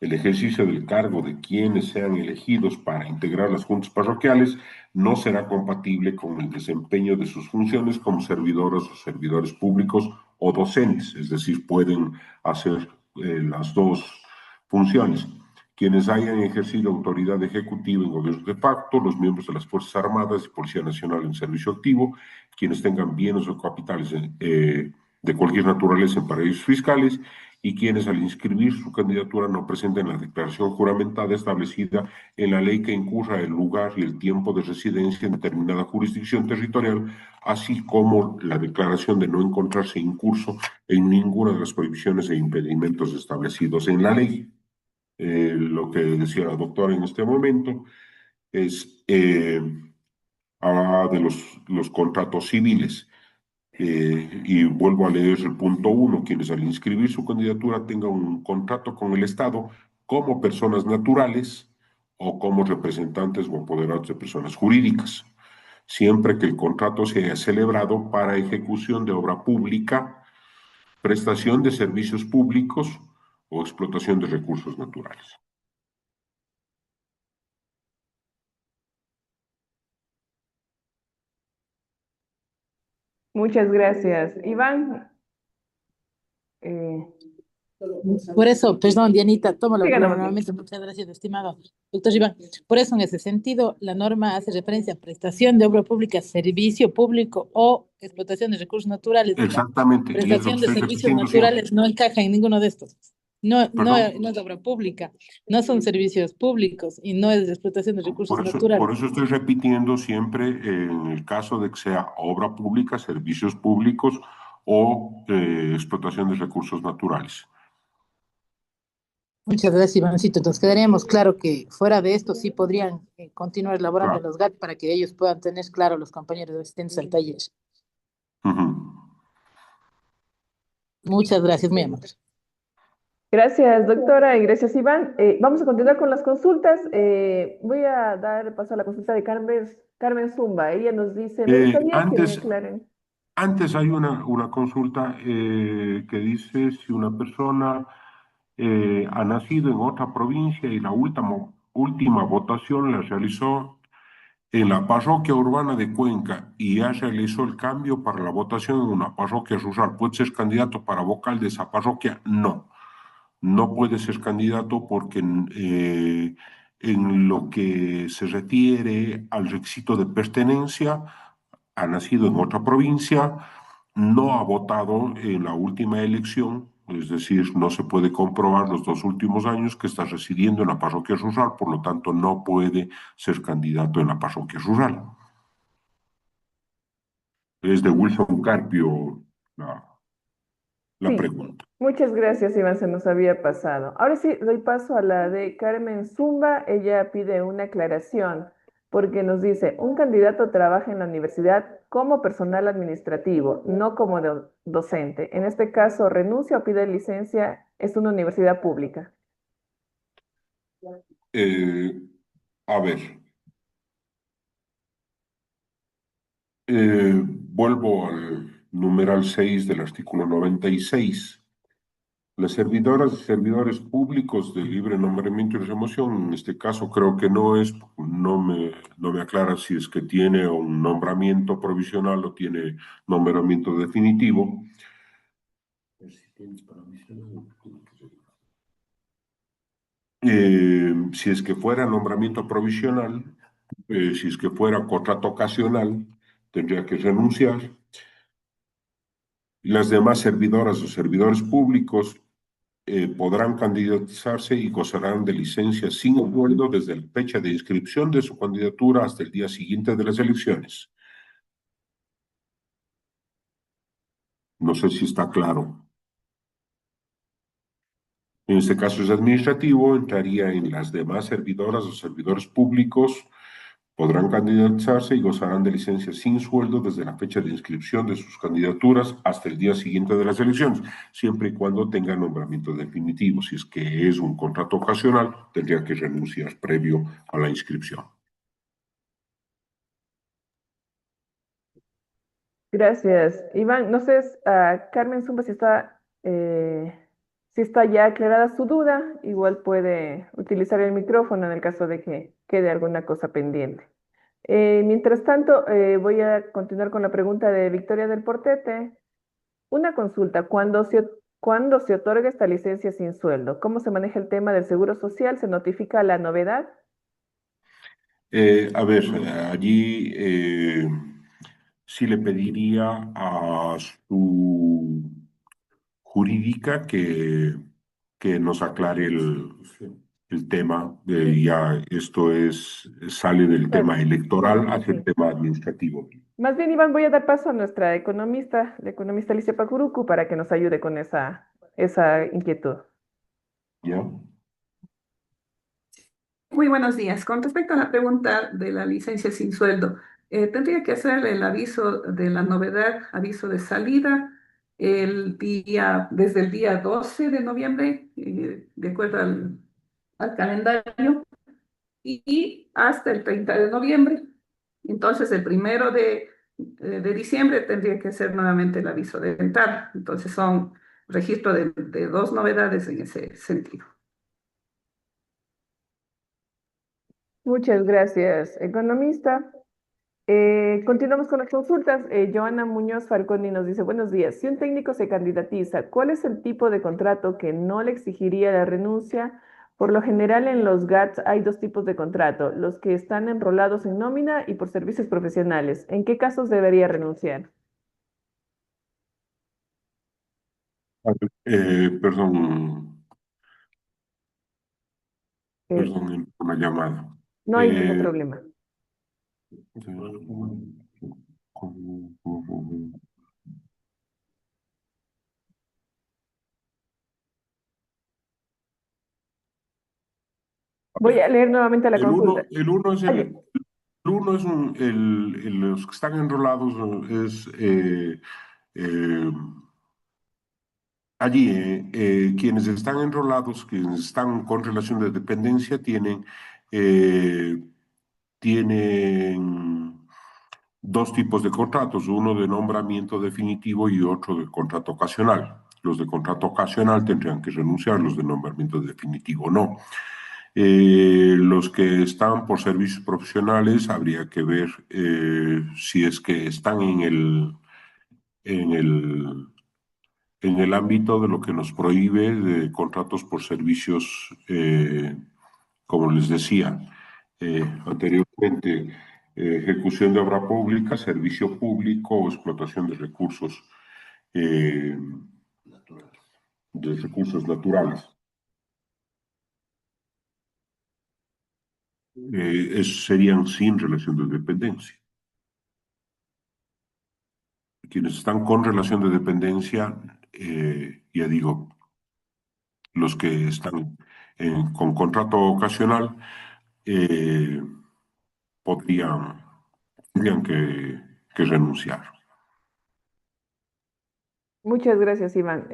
El ejercicio del cargo de quienes sean elegidos para integrar las juntas parroquiales no será compatible con el desempeño de sus funciones como servidoras o servidores públicos o docentes, es decir, pueden hacer las dos funciones. Quienes hayan ejercido autoridad ejecutiva en gobiernos de facto, los miembros de las Fuerzas Armadas y Policía Nacional en servicio activo, quienes tengan bienes o capitales de cualquier naturaleza en paraísos fiscales, y quienes al inscribir su candidatura no presenten la declaración juramentada establecida en la ley que incurra el lugar y el tiempo de residencia en determinada jurisdicción territorial, así como la declaración de no encontrarse incurso en ninguna de las prohibiciones e impedimentos establecidos en la ley. Lo que decía la doctora en este momento es de los contratos civiles. Y vuelvo a leer el punto 1, quienes al inscribir su candidatura tengan un contrato con el Estado como personas naturales o como representantes o apoderados de personas jurídicas, siempre que el contrato se haya celebrado para ejecución de obra pública, prestación de servicios públicos o explotación de recursos naturales. Muchas gracias. Iván. Por eso, perdón, Dianita, tomo la Siga palabra nomás. nuevamente. Muchas gracias, estimado doctor Iván. Por eso, en ese sentido, la norma hace referencia a prestación de obra pública, servicio público o explotación de recursos naturales. Exactamente. Prestación de servicios naturales no encaja en ninguno de estos. No es obra pública, no son servicios públicos y no es explotación de recursos naturales. Por eso estoy repitiendo siempre en el caso de que sea obra pública, servicios públicos o explotación de recursos naturales. Muchas gracias, Ivancito. Entonces quedaríamos claro que fuera de esto sí podrían continuar elaborando los GAT para que ellos puedan tener claro los compañeros asistentes al taller. Muchas gracias, muy amable. Gracias, doctora, y gracias, Iván. Vamos a continuar con las consultas. Voy a dar paso a la consulta de Carmen Zumba. Ella nos dice, me gustaría que me aclaren. Antes hay una consulta que dice si una persona ha nacido en otra provincia y la última votación la realizó en la parroquia urbana de Cuenca y ya realizó el cambio para la votación en una parroquia rural, ¿puede ser candidato para vocal de esa parroquia? No puede ser candidato porque en lo que se refiere al requisito de pertenencia, ha nacido en otra provincia, no ha votado en la última elección, es decir, no se puede comprobar los 2 últimos años que está residiendo en la parroquia rural, por lo tanto no puede ser candidato en la parroquia rural. Es de Wilson Carpio la Sí, pregunta. muchas gracias, Iván, se nos había pasado. Ahora sí, doy paso a la de Carmen Zumba. Ella pide una aclaración porque nos dice, un candidato trabaja en la universidad como personal administrativo, no como docente. En este caso, renuncia o pide licencia, es una universidad pública. Eh, a ver, vuelvo al numeral 6 del artículo 96. Las servidoras y servidores públicos de libre nombramiento y remoción, en este caso creo que no me aclara si es que tiene un nombramiento provisional o tiene nombramiento definitivo. Si es que fuera nombramiento provisional, si es que fuera contrato ocasional, tendría que renunciar. Las demás servidoras o servidores públicos podrán candidatizarse y gozarán de licencia sin sueldo desde la fecha de inscripción de su candidatura hasta el día siguiente de las elecciones. No sé si está claro. En este caso es administrativo, entraría en las demás servidoras o servidores públicos, podrán candidatizarse y gozarán de licencia sin sueldo desde la fecha de inscripción de sus candidaturas hasta el día siguiente de las elecciones, siempre y cuando tengan nombramiento definitivo. Si es que es un contrato ocasional, tendría que renunciar previo a la inscripción. Gracias, Iván. No sé, Carmen Zumba, si está ya aclarada su duda, igual puede utilizar el micrófono en el caso de que quede alguna cosa pendiente. Mientras tanto, voy a continuar con la pregunta de Victoria del Portete. Una consulta, cuando se otorga esta licencia sin sueldo? ¿Cómo se maneja el tema del seguro social? ¿Se notifica la novedad? A ver, allí sí le pediría a su jurídica que nos aclare el tema. Ya esto sale del tema electoral hacia el Sí. tema administrativo. Más bien, Iván, voy a dar paso a nuestra economista, la economista Alicia Pacurucu, para que nos ayude con esa inquietud. ¿Ya? Muy buenos días. Con respecto a la pregunta de la licencia sin sueldo, tendría que hacerle el aviso de la novedad, aviso de salida, desde el día 12 de noviembre, de acuerdo al calendario, y hasta el 30 de noviembre. Entonces, el 1 de diciembre tendría que hacer nuevamente el aviso de entrada. Entonces, son registro de dos novedades en ese sentido. Muchas gracias, economista. Continuamos con las consultas. Joana Muñoz Falconi nos dice, buenos días. Si un técnico se candidatiza, ¿cuál es el tipo de contrato que no le exigiría la renuncia? Por lo general en los GATS hay dos tipos de contrato, los que están enrolados en nómina y por servicios profesionales. ¿En qué casos debería renunciar? Perdón, Eh, una llamada. no hay ningún problema. Voy a leer nuevamente la consulta. El uno es los que están enrolados allí, quienes están enrolados, quienes están con relación de dependencia, tienen dos tipos de contratos, uno de nombramiento definitivo y otro de contrato ocasional. Los de contrato ocasional tendrían que renunciar, los de nombramiento definitivo no. Los que están por servicios profesionales, habría que ver si es que están en el ámbito de lo que nos prohíbe de contratos por servicios, como les decía anteriormente, ejecución de obra pública, servicio público o explotación eh, de recursos naturales. Esos serían sin relación de dependencia. quienes están con relación de dependencia, ya digo, los que están con contrato ocasional, eh, podrían, tendrían que renunciar. Muchas gracias, Iván.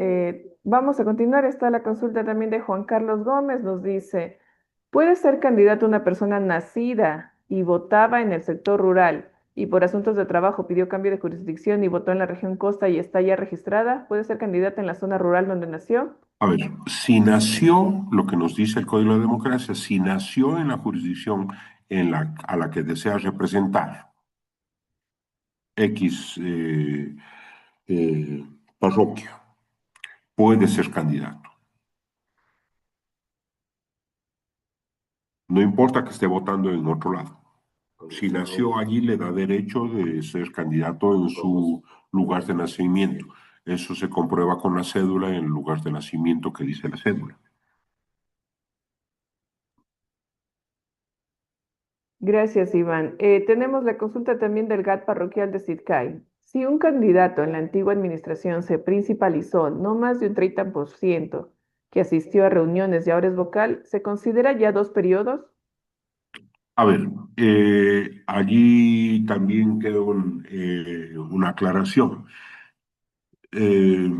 Vamos a continuar. Está la consulta también de Juan Carlos Gómez. Nos dice, ¿puede ser candidato una persona nacida y votaba en el sector rural y por asuntos de trabajo pidió cambio de jurisdicción y votó en la región costa y está ya registrada? ¿Puede ser candidata en la zona rural donde nació? A ver, si nació, lo que nos dice el Código de Democracia, si nació en la jurisdicción a la que desea representar X parroquia, puede ser candidato. No importa que esté votando en otro lado. Si nació allí, le da derecho de ser candidato en su lugar de nacimiento. Eso se comprueba con la cédula en el lugar de nacimiento que dice la cédula. Gracias, Iván. Tenemos la consulta también del GAT parroquial de Sitcay. Si un candidato en la antigua administración se principalizó no más de un 30% que asistió a reuniones y ahora es vocal, ¿se considera ya 2 periodos? A ver, allí también queda una aclaración. Eh,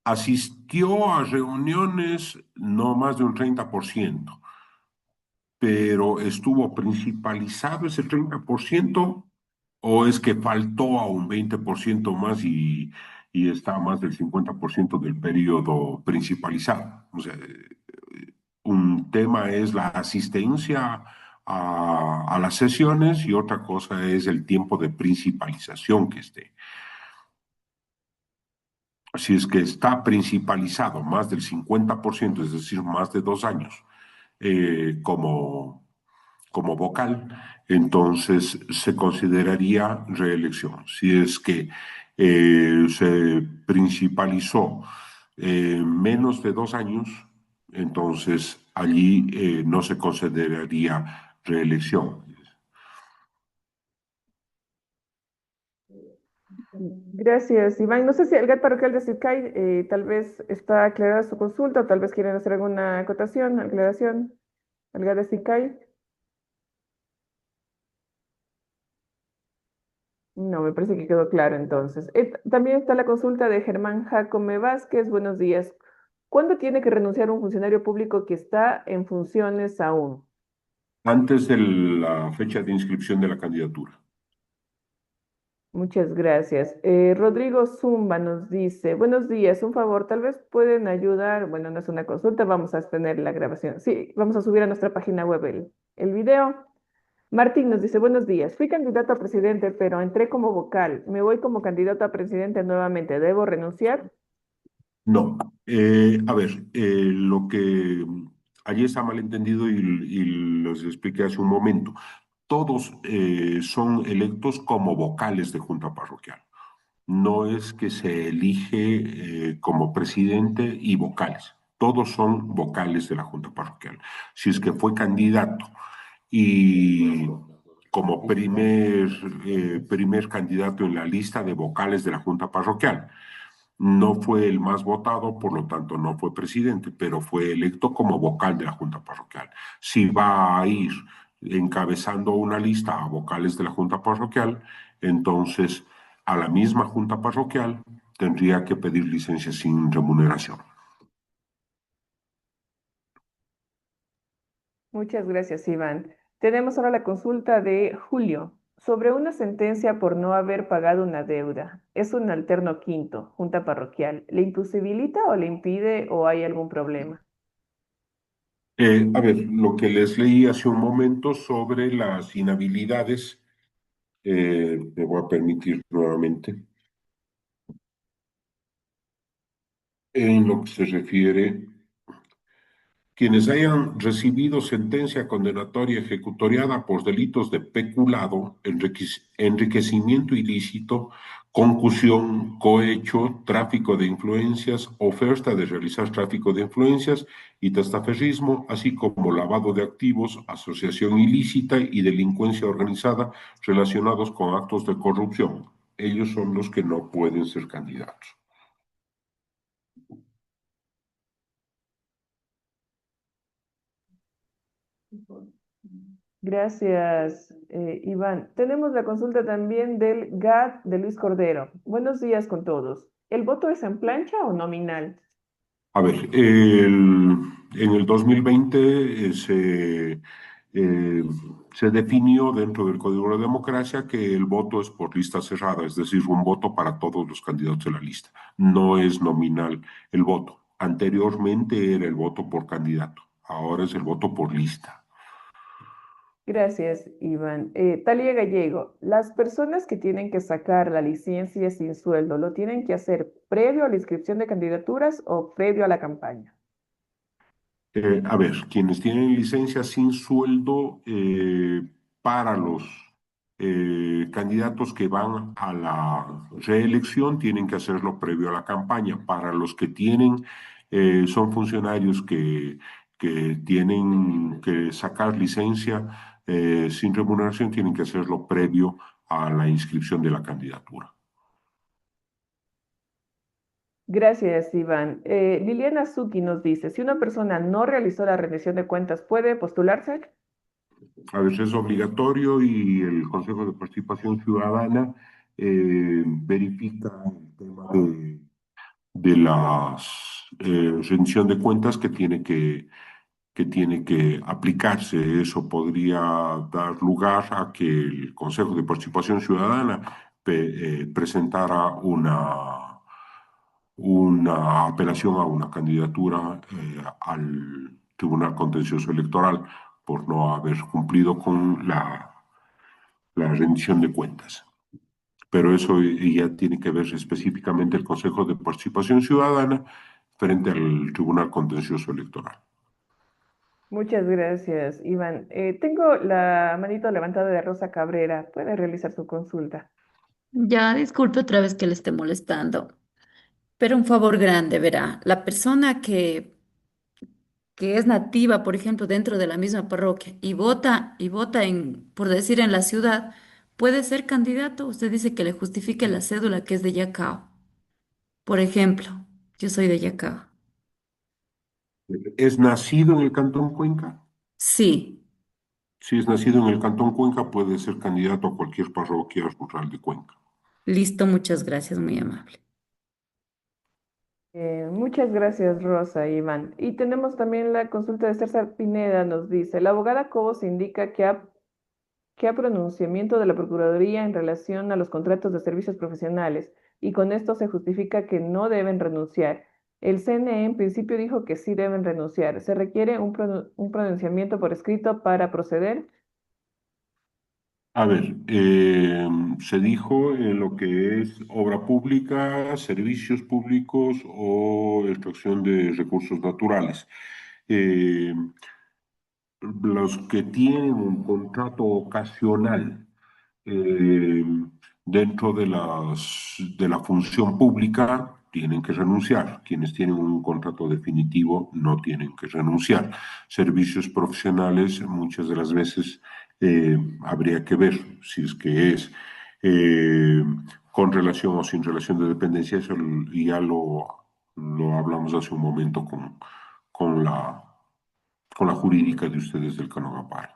asistió a reuniones no más de un 30%, pero ¿estuvo principalizado ese 30% o es que faltó a un 20% más y está a más del 50% del periodo principalizado? O sea, un tema es la asistencia a las sesiones y otra cosa es el tiempo de principalización que esté. Si es que está principalizado más del 50%, es decir, más de 2 años, como vocal, entonces se consideraría reelección. Si es que se principalizó menos de 2 años, entonces allí no se consideraría reelección. Gracias, Iván. No sé si el GAT parroquial de Sitcay tal vez está aclarada su consulta o tal vez quieren hacer alguna acotación, aclaración. El GAT de Sitcay. No, me parece que quedó claro entonces. También está la consulta de Germán Jacome Vázquez. Buenos días. ¿Cuándo tiene que renunciar un funcionario público que está en funciones aún? Antes de la fecha de inscripción de la candidatura. Muchas gracias. Rodrigo Zumba nos dice, buenos días, un favor, tal vez pueden ayudar, bueno, no es una consulta, vamos a tener la grabación. Sí, vamos a subir a nuestra página web el video. Martín nos dice, buenos días, fui candidato a presidente, pero entré como vocal. Me voy como candidato a presidente nuevamente. ¿Debo renunciar? No. A ver, lo que allí está malentendido y los expliqué hace un momento. Todos son electos como vocales de junta parroquial. No es que se elige como presidente y vocales. Todos son vocales de la junta parroquial. Si es que fue candidato y como primer candidato en la lista de vocales de la junta parroquial, no fue el más votado, por lo tanto no fue presidente, pero fue electo como vocal de la junta parroquial. Si va a ir encabezando una lista a vocales de la junta parroquial, entonces a la misma junta parroquial tendría que pedir licencia sin remuneración. Muchas gracias, Iván. Tenemos ahora la consulta de Julio sobre una sentencia por no haber pagado una deuda. Es un alterno quinto, junta parroquial. ¿Le imposibilita o le impide o hay algún problema? A ver, lo que les leí hace un momento sobre las inhabilidades, me voy a permitir nuevamente. En lo que se refiere, quienes hayan recibido sentencia condenatoria ejecutoriada por delitos de peculado, enriquecimiento ilícito, concusión, cohecho, tráfico de influencias, oferta de realizar tráfico de influencias y testaferrismo, así como lavado de activos, asociación ilícita y delincuencia organizada relacionados con actos de corrupción. ellos son los que no pueden ser candidatos. Gracias, Iván. Tenemos la consulta también del GAT de Luis Cordero. Buenos días con todos. ¿El voto es en plancha o nominal? A ver, en el 2020 se definió dentro del Código de Democracia que el voto es por lista cerrada, es decir, un voto para todos los candidatos de la lista. No es nominal el voto. Anteriormente era el voto por candidato, ahora es el voto por lista. Gracias, Iván. Talia Gallego, las personas que tienen que sacar la licencia sin sueldo, ¿lo tienen que hacer previo a la inscripción de candidaturas o previo a la campaña? A ver, quienes tienen licencia sin sueldo para los candidatos que van a la reelección tienen que hacerlo previo a la campaña. Para los que tienen, son funcionarios que tienen que sacar licencia sin remuneración, tienen que hacerlo previo a la inscripción de la candidatura. Gracias, Iván. Liliana Zucchi nos dice, si una persona no realizó la rendición de cuentas, ¿puede postularse? A veces es obligatorio y el Consejo de Participación Ciudadana verifica el tema de las rendición de cuentas que tiene que aplicarse. Eso podría dar lugar a que el Consejo de Participación Ciudadana presentara una apelación a una candidatura al Tribunal Contencioso Electoral por no haber cumplido con la rendición de cuentas. Pero eso ya tiene que ver específicamente el Consejo de Participación Ciudadana frente al Tribunal Contencioso Electoral. Muchas gracias, Iván. Tengo la manito levantada de Rosa Cabrera. Puede realizar su consulta. Ya, disculpe otra vez que le esté molestando, pero un favor grande, verá. La persona que es nativa, por ejemplo, dentro de la misma parroquia y vota en, por decir, en la ciudad, puede ser candidato. Usted dice que le justifique la cédula que es de Yacao. Por ejemplo, yo soy de Yacao. ¿Es nacido en el Cantón Cuenca? Sí, Si es nacido en el Cantón Cuenca, puede ser candidato a cualquier parroquia rural de Cuenca. listo, muchas gracias, muy amable. Muchas gracias, Rosa, Iván. Y tenemos también la consulta de César Pineda, nos dice, la abogada Cobos indica que ha pronunciamiento de la Procuraduría en relación a los contratos de servicios profesionales y con esto se justifica que no deben renunciar. El CNE en principio dijo que sí deben renunciar. ¿Se requiere un pronunciamiento por escrito para proceder? A ver, se dijo en lo que es obra pública, servicios públicos o extracción de recursos naturales. Eh, los que tienen un contrato ocasional eh, dentro de la función pública tienen que renunciar. Quienes tienen un contrato definitivo no tienen que renunciar. Servicios profesionales muchas de las veces habría que ver si es que es eh, con relación o sin relación de dependencia. Eso ya lo hablamos hace un momento con la jurídica de ustedes del Canogapar.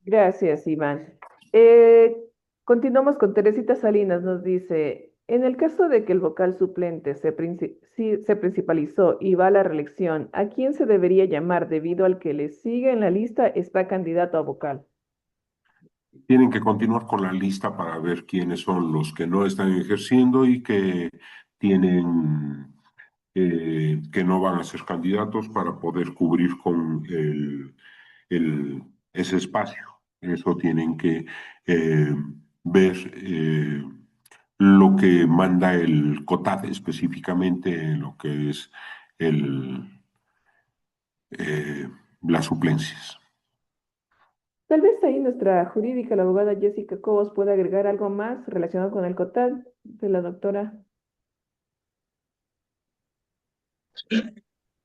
Gracias, Iván. Eh, Continuamos con Teresita Salinas, nos dice, en el caso de que el vocal suplente se principalizó y va a la reelección, ¿a quién se debería llamar debido al que le sigue en la lista está candidato a vocal? Tienen que continuar con la lista para ver quiénes son los que no están ejerciendo y que tienen que no van a ser candidatos para poder cubrir con ese espacio. Eso tienen que eh, ver lo que manda el COTAD específicamente en lo que es el, las suplencias. Tal vez ahí nuestra jurídica, la abogada Jessica Cobos, puede agregar algo más relacionado con el COTAD de la doctora.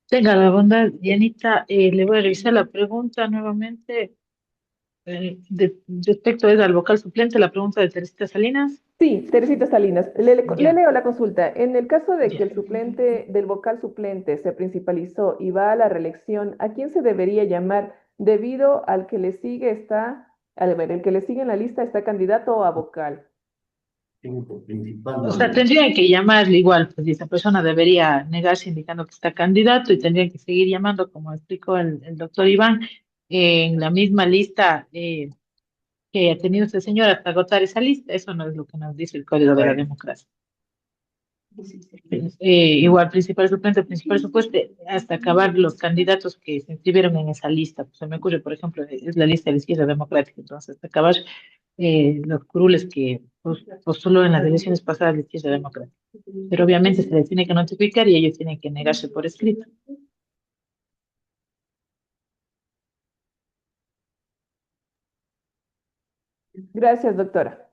Tenga la bondad, Dianita, le voy a revisar la pregunta nuevamente. respecto es al vocal suplente, la pregunta de Teresita Salinas. Sí, Teresita Salinas, le Ya, leo la consulta. En el caso de que ya. el suplente del vocal suplente se principalizó y va a la reelección, ¿a quién se debería llamar debido al que le sigue el que le sigue en la lista está candidato a vocal? O sea, tendrían que llamarle igual, pues y esa persona debería negarse indicando que está candidato y tendrían que seguir llamando, como explicó el doctor Iván, en la misma lista que ha tenido este señor hasta agotar esa lista. Eso no es lo que nos dice el Código de la Democracia. Igual, principal supuesto, hasta acabar los candidatos que se inscribieron en esa lista. Pues se me ocurre, por ejemplo, es la lista de la izquierda democrática, entonces hasta acabar los curules que postuló en las elecciones pasadas la izquierda democrática. Pero obviamente se les tiene que notificar y ellos tienen que negarse por escrito. Gracias, doctora.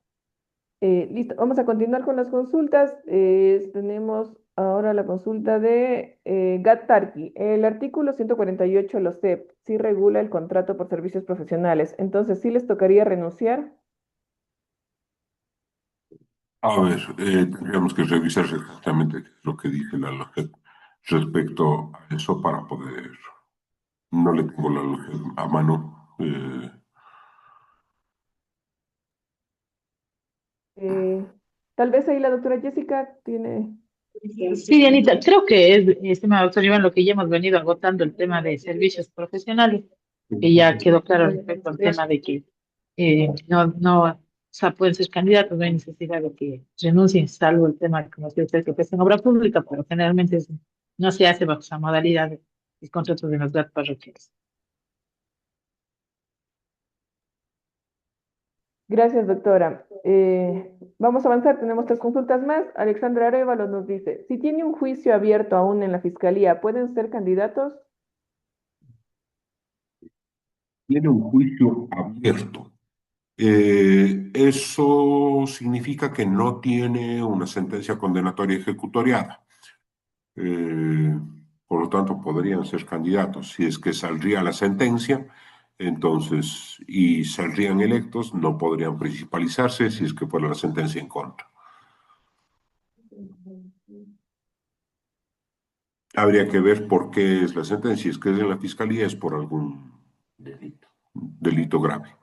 Listo, vamos a continuar con las consultas. Tenemos ahora la consulta de Gat Tarki. El artículo 148 los CEP sí regula el contrato por servicios profesionales, entonces sí les tocaría renunciar. A ver, tendríamos que revisar exactamente qué es lo que dice la LOGEP respecto a eso para poder. No le tengo la LOGEP a mano. Tal vez ahí la doctora Jessica tiene... Sí, Dianita, creo que es, estimado doctor Iván, lo que ya hemos venido agotando el tema de servicios profesionales, que ya quedó claro respecto al tema de que o sea, pueden ser candidatos, no hay necesidad de que renuncien, salvo el tema, como decía usted, que es en obra pública, pero generalmente no se hace bajo esa modalidad de contratos de los datos parroquiales. Gracias, doctora. Vamos a avanzar, tenemos tres consultas más. Alexandra Arevalo nos dice, si tiene un juicio abierto aún en la fiscalía, ¿pueden ser candidatos? Tiene un juicio abierto. Eso significa que no tiene una sentencia condenatoria ejecutoriada. Por lo tanto, podrían ser candidatos. Si es que saldría la sentencia, entonces, y saldrían electos, no podrían principalizarse si es que fuera la sentencia en contra. Habría que ver por qué es la sentencia. Si es que es en la fiscalía, es por algún delito grave.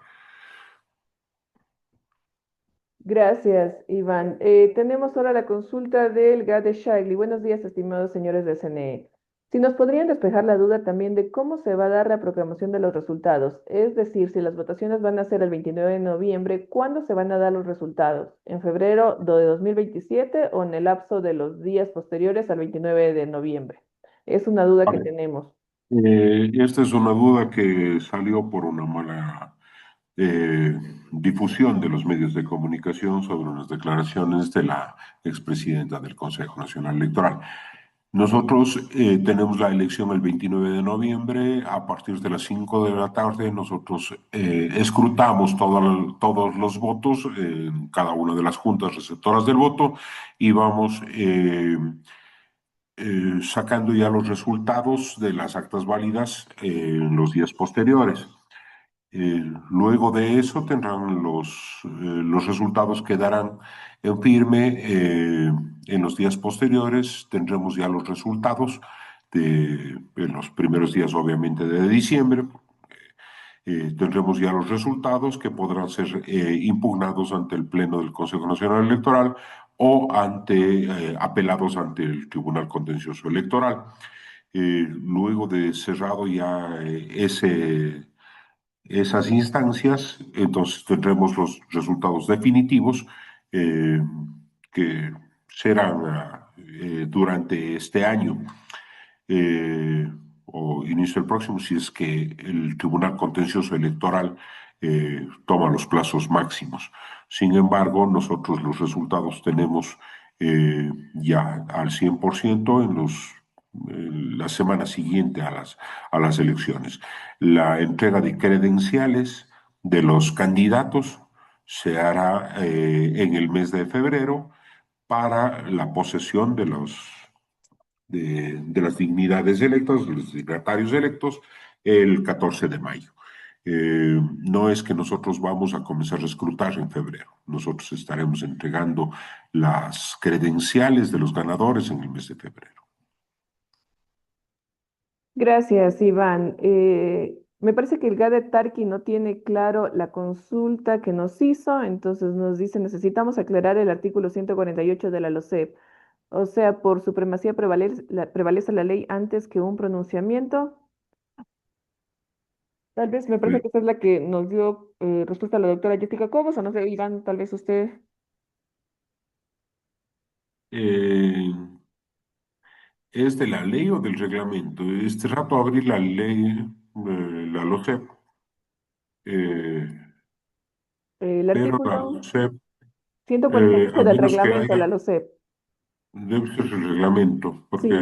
Gracias, Iván. Tenemos ahora la consulta del GAD de Shagli. Buenos días, estimados señores del CNE. Si nos podrían despejar la duda también de cómo se va a dar la proclamación de los resultados, es decir, si las votaciones van a ser el 29 de noviembre, ¿cuándo se van a dar los resultados? ¿En febrero de 2027 o en el lapso de los días posteriores al 29 de noviembre? Es una duda que tenemos. Esta es una duda que salió por una mala difusión de los medios de comunicación sobre unas declaraciones de la expresidenta del Consejo Nacional Electoral. Nosotros tenemos la elección el 29 de noviembre. A partir de las 5 de la tarde nosotros escrutamos todos los votos en cada una de las juntas receptoras del voto y vamos sacando ya los resultados de las actas válidas en los días posteriores. Luego de eso tendrán los resultados quedarán en firme. En los días posteriores tendremos ya los resultados en los primeros días obviamente de diciembre. Tendremos ya los resultados que podrán ser impugnados ante el Pleno del Consejo Nacional Electoral o apelados ante el Tribunal Contencioso Electoral. Luego de cerrado ya esas instancias, entonces tendremos los resultados definitivos que serán durante este año o inicio del próximo, si es que el Tribunal Contencioso Electoral toma los plazos máximos. Sin embargo, nosotros los resultados tenemos ya al 100% en la semana siguiente a las elecciones. La entrega de credenciales de los candidatos se hará en el mes de febrero para la posesión de las dignidades electas, de los dignatarios electos, el 14 de mayo. No es que nosotros vamos a comenzar a reclutar en febrero. Nosotros estaremos entregando las credenciales de los ganadores en el mes de febrero. Gracias, Iván. Me parece que el GAD de Tarqui no tiene claro la consulta que nos hizo, entonces nos dice, necesitamos aclarar el artículo 148 de la LOCEP. O sea, por supremacía prevalece la ley antes que un pronunciamiento. Tal vez me parece que esa es la que nos dio respuesta a la doctora Jessica Cobos, o no sé, Iván, tal vez usted. Eh, ¿Es de la ley o del reglamento? Este rato abrí la ley, la LOCEP, El pero la artículo LOCEP, 148 a del menos que reglamento, la haya, LOCEP. debe ser el reglamento, porque Sí,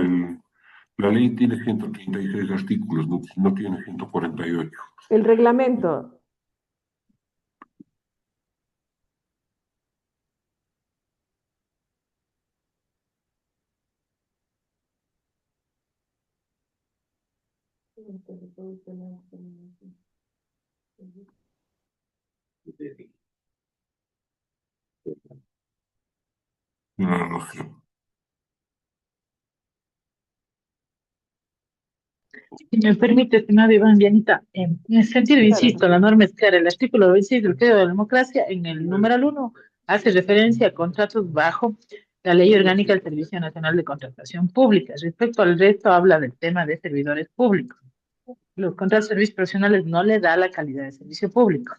la ley tiene 136 artículos, no tiene 148. el reglamento. La LOCEP. Si me permite, estimado Iván Dianita, en ese sentido, Claro. insisto, la norma es clara. El artículo 26 del Código de la Democracia, en el numeral 1, hace referencia a contratos bajo la Ley Orgánica del Servicio Nacional de Contratación Pública. Respecto al resto, habla del tema de servidores públicos. Los contratos de servicios profesionales no le da la calidad de servicio público.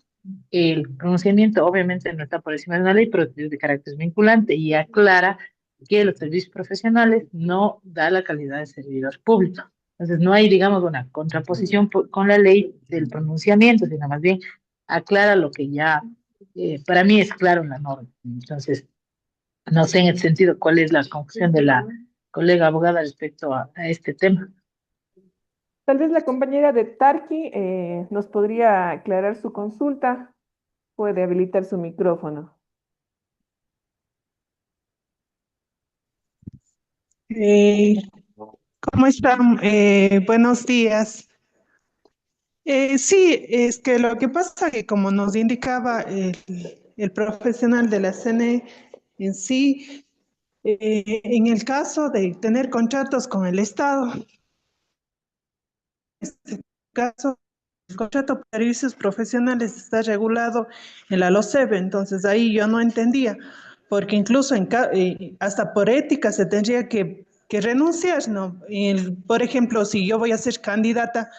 El pronunciamiento obviamente no está por encima de una ley, pero es de carácter vinculante y aclara que los servicios profesionales no da la calidad de servidor público. Entonces no hay, digamos, una contraposición con la ley del pronunciamiento, sino más bien aclara lo que ya para mí es claro en la norma. Entonces, no sé en ese sentido cuál es la confusión de la colega abogada respecto a este tema. Tal vez la compañera de Tarqui nos podría aclarar su consulta. Puede habilitar su micrófono. Eh, ¿Cómo están? Buenos días. Sí, es que lo que pasa es que como nos indicaba el profesional de la CNE en sí, en el caso de tener contratos con el Estado, en este caso, el contrato de servicios profesionales está regulado en la LOCEP, entonces ahí yo no entendía, porque incluso hasta por ética se tendría que renunciar, ¿no? Por ejemplo, si yo voy a ser candidata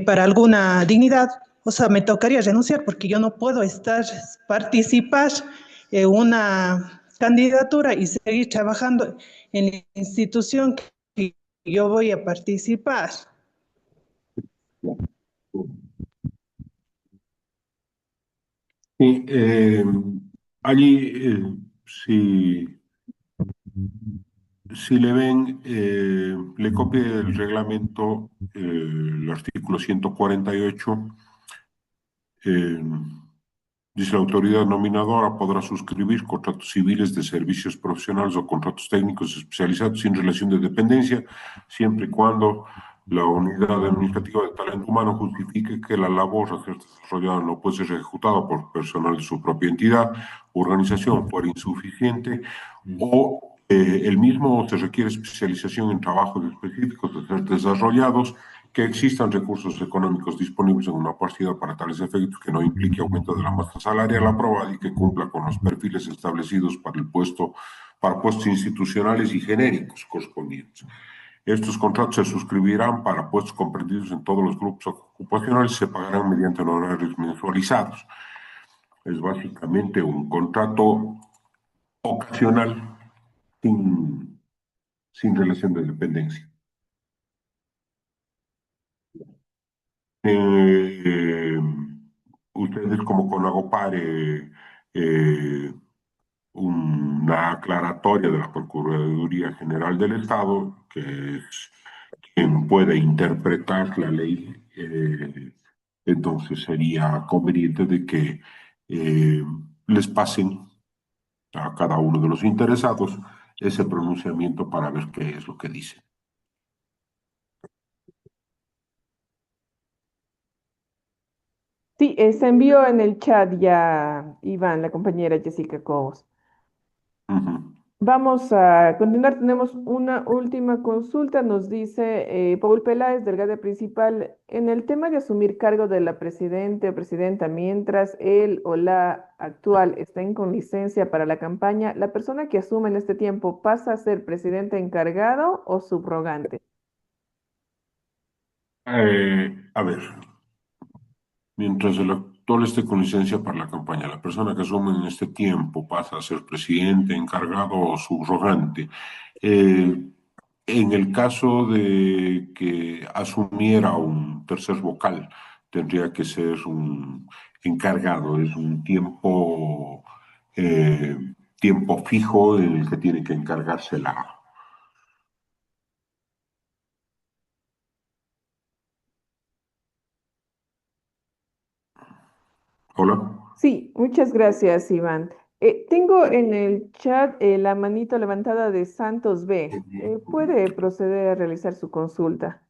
para alguna dignidad, o sea, me tocaría renunciar porque yo no puedo participar en una candidatura y seguir trabajando en la institución que yo voy a participar. Sí, allí, si le ven, le copie el reglamento, el artículo 148. Dice: la autoridad nominadora podrá suscribir contratos civiles de servicios profesionales o contratos técnicos especializados sin relación de dependencia, siempre y cuando la unidad administrativa de talento humano justifique que la labor a ser desarrollada no puede ser ejecutada por personal de su propia entidad u organización fuera insuficiente, o el mismo se requiere especialización en trabajos específicos de ser desarrollados, que existan recursos económicos disponibles en una partida para tales efectos, que no implique aumento de la masa salarial aprobada y que cumpla con los perfiles establecidos para puestos institucionales y genéricos correspondientes. Estos contratos se suscribirán para puestos comprendidos en todos los grupos ocupacionales y se pagarán mediante honorarios mensualizados. Es básicamente un contrato ocasional sin relación de dependencia. Ustedes como Conagopare, una aclaratoria de la Procuraduría General del Estado, que es quien puede interpretar la ley, entonces sería conveniente de que les pasen a cada uno de los interesados ese pronunciamiento para ver qué es lo que dice. Sí, se envió en el chat ya Iván, la compañera Jessica Cobos. Ujú. Vamos a continuar. Tenemos una última consulta. Nos dice Paul Peláez, del GADE principal, en el tema de asumir cargo de la presidente o presidenta mientras él o la actual estén con licencia para la campaña, ¿la persona que asume en este tiempo pasa a ser presidente encargado o subrogante? A ver, mientras el actual esté con licencia para la campaña, la persona que asume en este tiempo pasa a ser presidente, encargado o subrogante. Eh, en el caso de que asumiera un tercer vocal, tendría que ser un encargado, es un eh, tiempo fijo en el que tiene que encargarse la. Hola. Sí, muchas gracias, Iván. Tengo en el chat la manito levantada de Santos B. ¿Puede proceder a realizar su consulta?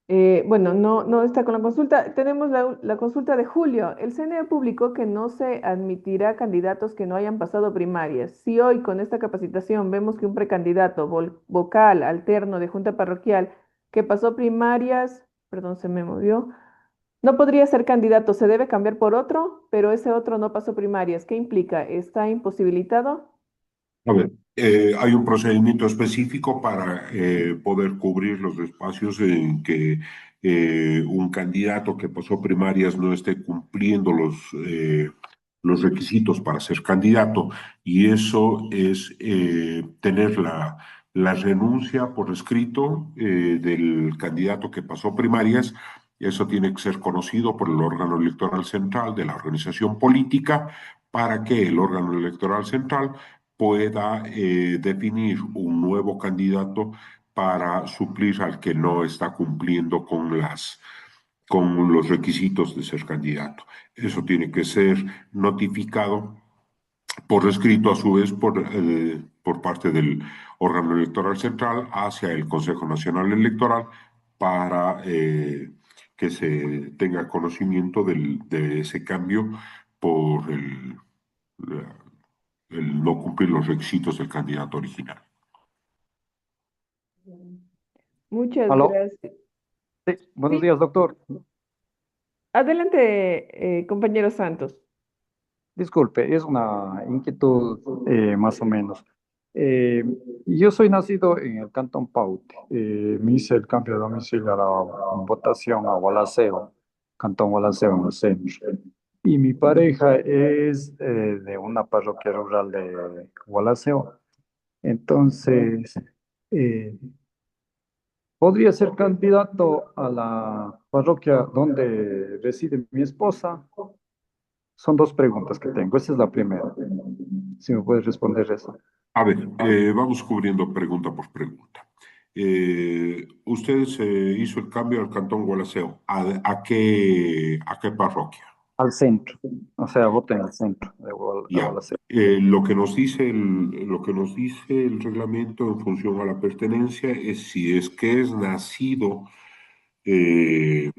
Mm, bueno, no está con la consulta. Tenemos la consulta de Julio. El CNE publicó que no se admitirá candidatos que no hayan pasado primarias. Si hoy con esta capacitación vemos que un precandidato vocal alterno de junta parroquial que pasó primarias, perdón, se me movió, no podría ser candidato, se debe cambiar por otro, pero ese otro no pasó primarias. ¿Qué implica? ¿Está imposibilitado? A ver, hay un procedimiento específico para poder cubrir los espacios en que un candidato que pasó primarias no esté cumpliendo los requisitos para ser candidato, y eso es tener la renuncia por escrito del candidato que pasó primarias. Eso tiene que ser conocido por el órgano electoral central de la organización política para que el órgano electoral central pueda definir un nuevo candidato para suplir al que no está cumpliendo con los requisitos de ser candidato. Eso tiene que ser notificado por escrito, a su vez, por parte del órgano electoral central hacia el Consejo Nacional Electoral para que se tenga conocimiento de ese cambio por el no cumplir los requisitos del candidato original. Muchas Aló, gracias. sí, buenos Sí, días, doctor. adelante, compañero Santos. Disculpe, es una inquietud más o menos. Eh, yo soy nacido en el Cantón Paute. Me hice el cambio de domicilio a la votación a Gualaceo, Cantón Gualaceo en el centro. Y mi pareja es de una parroquia rural de Gualaceo. Entonces, eh, ¿podría ser candidato a la parroquia donde reside mi esposa? Son dos preguntas que tengo. Esa es la primera. Si me puedes responder eso. A ver, vamos cubriendo pregunta por pregunta. Usted se hizo el cambio al Cantón Gualaceo. ¿A qué parroquia? Al centro. O sea, voto en el centro de Ya. Gualaceo. Lo que nos dice el reglamento en función a la pertenencia es si es que es nacido eh,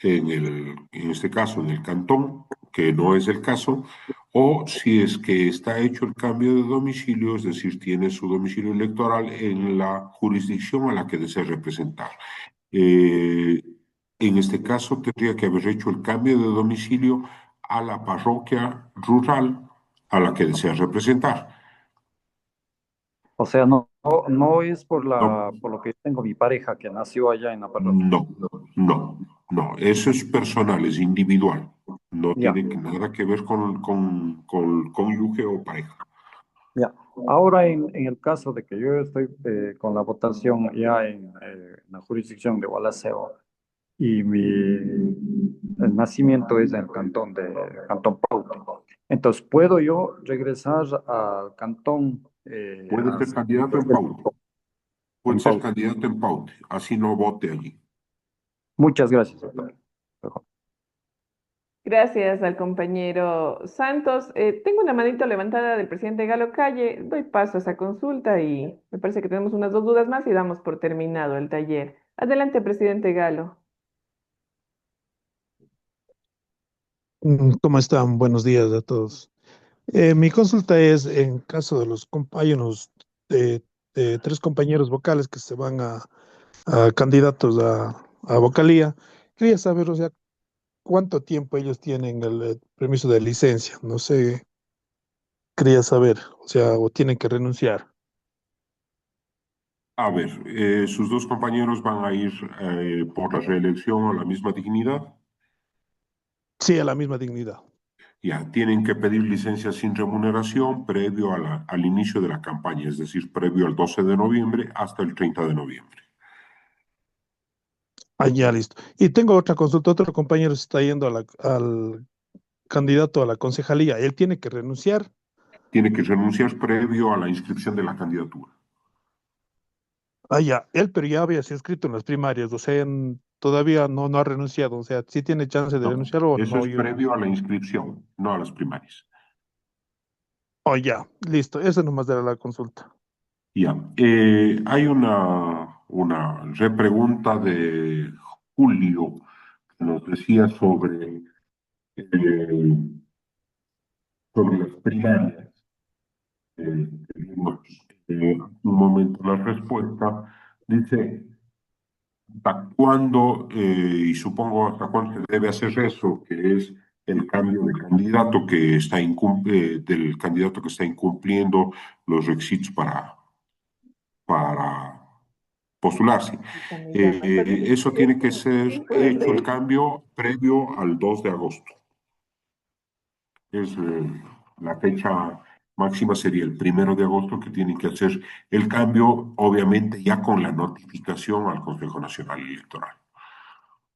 en este caso en el cantón, que no es el caso, o si es que está hecho el cambio de domicilio, es decir, tiene su domicilio electoral en la jurisdicción a la que desea representar. Eh, en este caso, tendría que haber hecho el cambio de domicilio a la parroquia rural a la que desea representar. O sea, no es No, por lo que yo tengo mi pareja que nació allá en la parroquia. no, eso es personal, es individual. No Ya, tiene nada que ver con cónyuge o pareja. ya. Ahora, en el caso de que yo estoy con la votación ya en la jurisdicción de Gualaceo y el nacimiento es en el Cantón Paute. Entonces, ¿puedo yo regresar al cantón? Puede ser candidato en Paute. Puede ser candidato en Paute, así no vote allí. Muchas gracias, doctor. Gracias al compañero Santos. Tengo una manito levantada del presidente Galo Calle. Doy paso a esa consulta y me parece que tenemos unas dos dudas más y damos por terminado el taller. Adelante, presidente Galo. ¿Cómo están? Buenos días a todos. Mi consulta es en caso de hay unos tres compañeros vocales que se van a candidatos a vocalía. Quería saber, o sea, cuánto tiempo ellos tienen el permiso de licencia. No sé, quería saber, o sea, o tienen que renunciar. A ver, sus dos compañeros van a ir por la reelección a la misma dignidad. Sí, a la misma dignidad. Ya, tienen que pedir licencia sin remuneración previo al inicio de la campaña, es decir, previo al 12 de noviembre hasta el 30 de noviembre. Ah, ya, listo. Y tengo otra consulta. Otro compañero se está yendo al candidato a la concejalía. Él tiene que renunciar. Tiene que renunciar previo a la inscripción de la candidatura. Ah, ya, él, pero ya había sido inscrito en las primarias, o sea, todavía no ha renunciado, o sea, sí tiene chance de No, renunciar o eso no. es previo a la inscripción, no a las primarias. Oh, ya, listo, eso nomás era la consulta. Ya, hay una repregunta de Julio que nos decía eh, sobre las primarias. Vimos un momento la respuesta. Dice, ¿hasta cuándo, y supongo hasta cuándo se debe hacer eso, que es el cambio de candidato que está del candidato que está incumpliendo los requisitos para postularse? Eso tiene que ser hecho el cambio previo al 2 de agosto. Es la fecha máxima sería el 1 de agosto que tienen que hacer el cambio, obviamente ya con la notificación al Consejo Nacional Electoral.